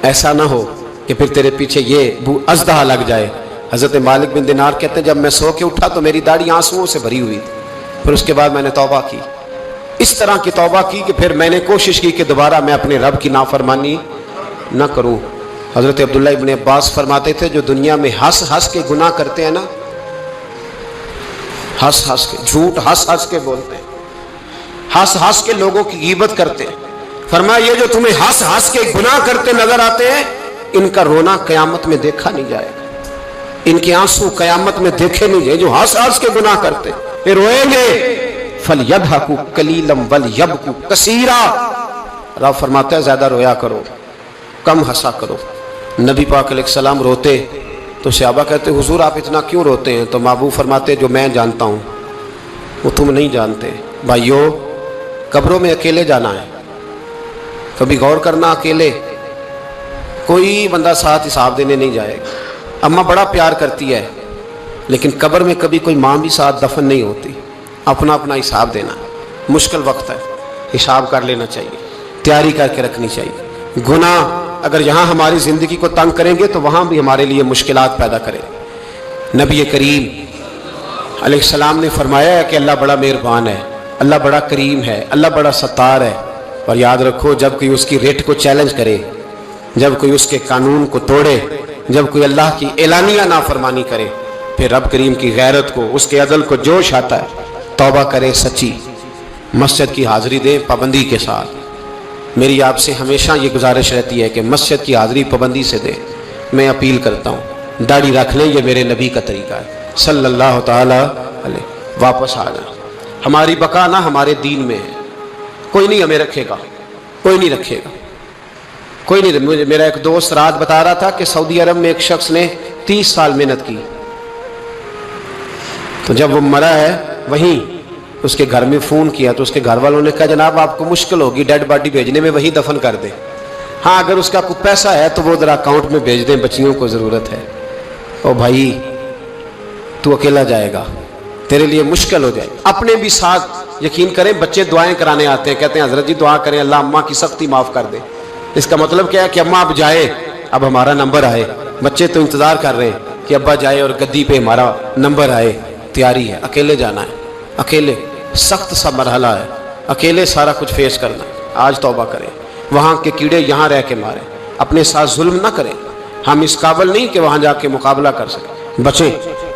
ایسا نہ ہو کہ پھر تیرے پیچھے یہ اژدہا لگ جائے۔ حضرت مالک بن دینار کہتے ہیں جب میں سو کے اٹھا تو میری داڑھی آنسوؤں سے بھری ہوئی تھی، پھر اس کے بعد میں نے توبہ کی، اس طرح کی توبہ کی کہ پھر میں نے کوشش کی کہ دوبارہ میں اپنے رب کی نافرمانی نہ کروں۔ حضرت عبداللہ ابن عباس فرماتے تھے جو دنیا میں ہنس ہنس کے گناہ کرتے ہیں نا، ہنس ہنس کے جھوٹ ہنس ہنس کے بولتے ہیں، ہنس ہنس کے لوگوں کی غیبت کرتے ہیں، فرمایا یہ جو تمہیں ہنس ہنس کے گناہ کرتے نظر آتے ہیں ان کا رونا قیامت میں دیکھا نہیں جائے گا، ان کے آنسو قیامت میں دیکھے نہیں جائے۔ جو ہنس ہنس کے گناہ کرتے یہ روئیں گے، فَلْيَضْحَكُوا قَلِيلًا وَلْيَبْكُوا كَثِيرًا، رب فرماتا ہے زیادہ رویا کرو کم ہنسا کرو۔ نبی پاک علیہ السلام روتے تو صحابہ کہتے حضور آپ اتنا کیوں روتے ہیں؟ تو محبوب فرماتے جو میں جانتا ہوں وہ تم نہیں جانتے۔ بھائیو قبروں میں اکیلے جانا ہے، کبھی غور کرنا، اکیلے کوئی بندہ ساتھ حساب دینے نہیں جائے گا۔ اماں بڑا پیار کرتی ہے لیکن قبر میں کبھی کوئی ماں بھی ساتھ دفن نہیں ہوتی، اپنا اپنا حساب دینا، مشکل وقت ہے، حساب کر لینا چاہیے، تیاری کر کے رکھنی چاہیے۔ گناہ اگر یہاں ہماری زندگی کو تنگ کریں گے تو وہاں بھی ہمارے لیے مشکلات پیدا کریں۔ نبی کریم علیہ السلام نے فرمایا ہے کہ اللہ بڑا مہربان ہے، اللہ بڑا کریم ہے، اللہ بڑا ستار ہے، اور یاد رکھو جب کوئی اس کی ریٹ کو چیلنج کرے، جب کوئی اس کے قانون کو توڑے، جب کوئی اللہ کی اعلانیہ نافرمانی کرے، پھر رب کریم کی غیرت کو، اس کے عدل کو جوش آتا ہے، توبہ کرے سچی، مسجد کی حاضری دیں پابندی کے ساتھ۔ میری آپ سے ہمیشہ یہ گزارش رہتی ہے کہ مسجد کی حاضری پابندی سے دیں۔ میں اپیل کرتا ہوں داڑھی رکھ لیں، یہ میرے نبی کا طریقہ ہے صلی اللہ تعالی علیہ۔ واپس آ جائیں، ہماری بقا نہ ہمارے دین میں ہے، کوئی نہیں ہمیں رکھے گا، کوئی نہیں رکھے گا۔ کوئی نہیں. مجھے میرا ایک دوست رات بتا رہا تھا کہ سعودی عرب میں ایک شخص نے 30 سال محنت کی, تو جب وہ مرا ہے وہیں اس کے گھر میں فون کیا تو اس کے گھر والوں نے کہا جناب آپ کو مشکل ہوگی ڈیڈ باڈی بھیجنے میں, وہیں دفن کر دیں. ہاں اگر اس کا کوئی پیسہ ہے تو وہ ذرا اکاؤنٹ میں بھیج دیں, بچیوں کو ضرورت ہے. او بھائی تو اکیلا جائے گا, تیرے لیے مشکل ہو جائے. اپنے بھی ساتھ یقین کریں, بچے دعائیں کرانے آتے ہیں, کہتے ہیں حضرت جی دعا کریں اللہ اماں کی سختی معاف کر دے. اس کا مطلب کیا ہے کہ اماں اب جائے, اب ہمارا نمبر آئے. بچے تو انتظار کر رہے ہیں کہ ابا جائے اور گدی پہ ہمارا نمبر آئے. تیاری ہے, اکیلے جانا ہے, اکیلے سخت سا مرحلہ ہے, اکیلے سارا کچھ فیس کرنا ہے. آج توبہ کریں, وہاں کے کیڑے یہاں رہ کے ماریں, اپنے ساتھ ظلم نہ کریں. ہم اس قابل نہیں کہ وہاں جا کے مقابلہ کر سکیں. بچیں,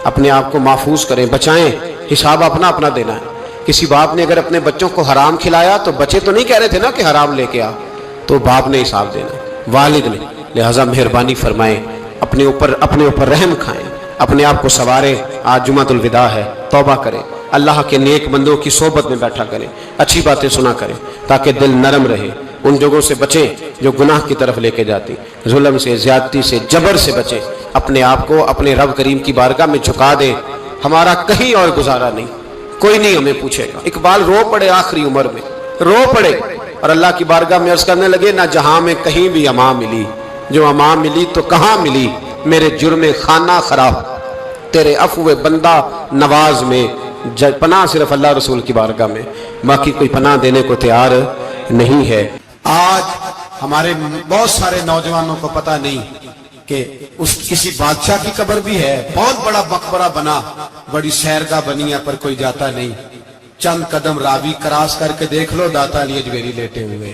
اپنے آپ کو محفوظ کریں, بچائیں. حساب اپنا اپنا دینا ہے. کسی باپ نے اگر اپنے بچوں کو حرام کھلایا تو بچے تو نہیں کہہ رہے تھے نا کہ حرام لے کے آ, تو باپ نے حساب دینا ہے, والد نے. لہٰذا مہربانی فرمائیں, اپنے اوپر رحم کھائیں, اپنے آپ کو سنواریں. آج جمعۃ الوداع ہے, توبہ کریں, اللہ کے نیک بندوں کی صحبت میں بیٹھا کریں, اچھی باتیں سنا کریں تاکہ دل نرم رہے. ان جگہوں سے بچیں جو گناہ کی طرف لے کے جاتی, ظلم سے, زیادتی سے, جبر سے بچیں. اپنے آپ کو اپنے رب کریم کی بارگاہ میں جھکا دیں. ہمارا کہیں اور گزارا نہیں, کوئی نہیں ہمیں پوچھے گا. اقبال رو پڑے آخری عمر میں, رو پڑے اور اللہ کی بارگاہ میں عرض کرنے لگے نہ جہاں میں کہیں بھی امان ملی, جو امان ملی تو کہاں ملی, میرے جرم خانہ خراب تیرے عفو بندہ نواز میں. پناہ صرف اللہ رسول کی بارگاہ میں, باقی کوئی پناہ دینے کو تیار نہیں ہے. آج ہمارے بہت سارے نوجوانوں کو پتہ نہیں کہ اس کسی بادشاہ کی قبر بھی ہے, بہت بڑا مقبرہ بنا, بڑی سیرگاہ بنی ہے, پر کوئی جاتا نہیں. چند قدم راوی کراس کر کے دیکھ لو, داتا علی اجمیری لیٹے ہوئے.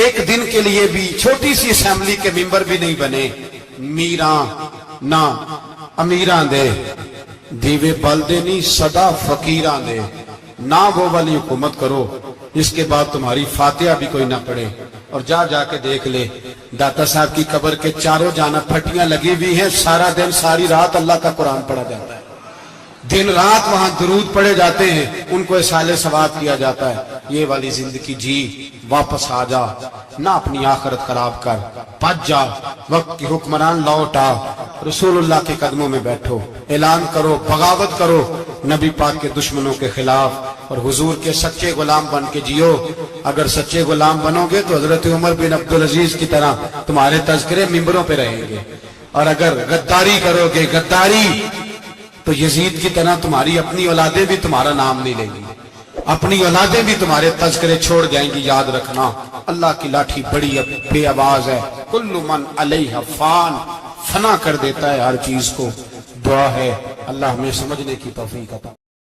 ایک دن کے لیے بھی چھوٹی سی اسمبلی کے ممبر بھی نہیں بنے. میراں نہ امیراں دے دیوے بلدے نہیں صدا فقیراں دے. نہ وہ والی حکومت کرو جس کے بعد تمہاری فاتحہ بھی کوئی نہ پڑھے. اور جا کے دیکھ لے, داتا صاحب کی قبر کے چاروں جانب پھٹیاں لگی ہوئی ہیں, سارا دن ساری رات اللہ کا قرآن پڑھا جاتا ہے, دن رات وہاں درود پڑھے جاتے ہیں, ان کو اصالِ ثواب کیا جاتا ہے. یہ والی زندگی جی, واپس آ جا, نہ اپنی آخرت خراب کر, بچ جا, وقت کی حکمران لوٹ آ, رسول اللہ کے قدموں میں بیٹھو, اعلان کرو, بغاوت کرو نبی پاک کے دشمنوں کے خلاف, اور حضور کے سچے غلام بن کے جیو. اگر سچے غلام بنو گے تو حضرت عمر بن عبدالعزیز کی طرح تمہارے تذکرے ممبروں پہ رہیں گے, اور اگر غداری کرو گے, غداری, تو یزید کی طرح تمہاری اپنی اولادیں بھی تمہارا نام نہیں لیں گی, اپنی اولادیں بھی تمہارے تذکرے چھوڑ جائیں گی. یاد رکھنا اللہ کی لاٹھی بڑی بے آواز ہے, کل من علیہ فان, فنا کر دیتا ہے ہر چیز کو. دعا ہے اللہ ہمیں سمجھنے کی توفیق عطا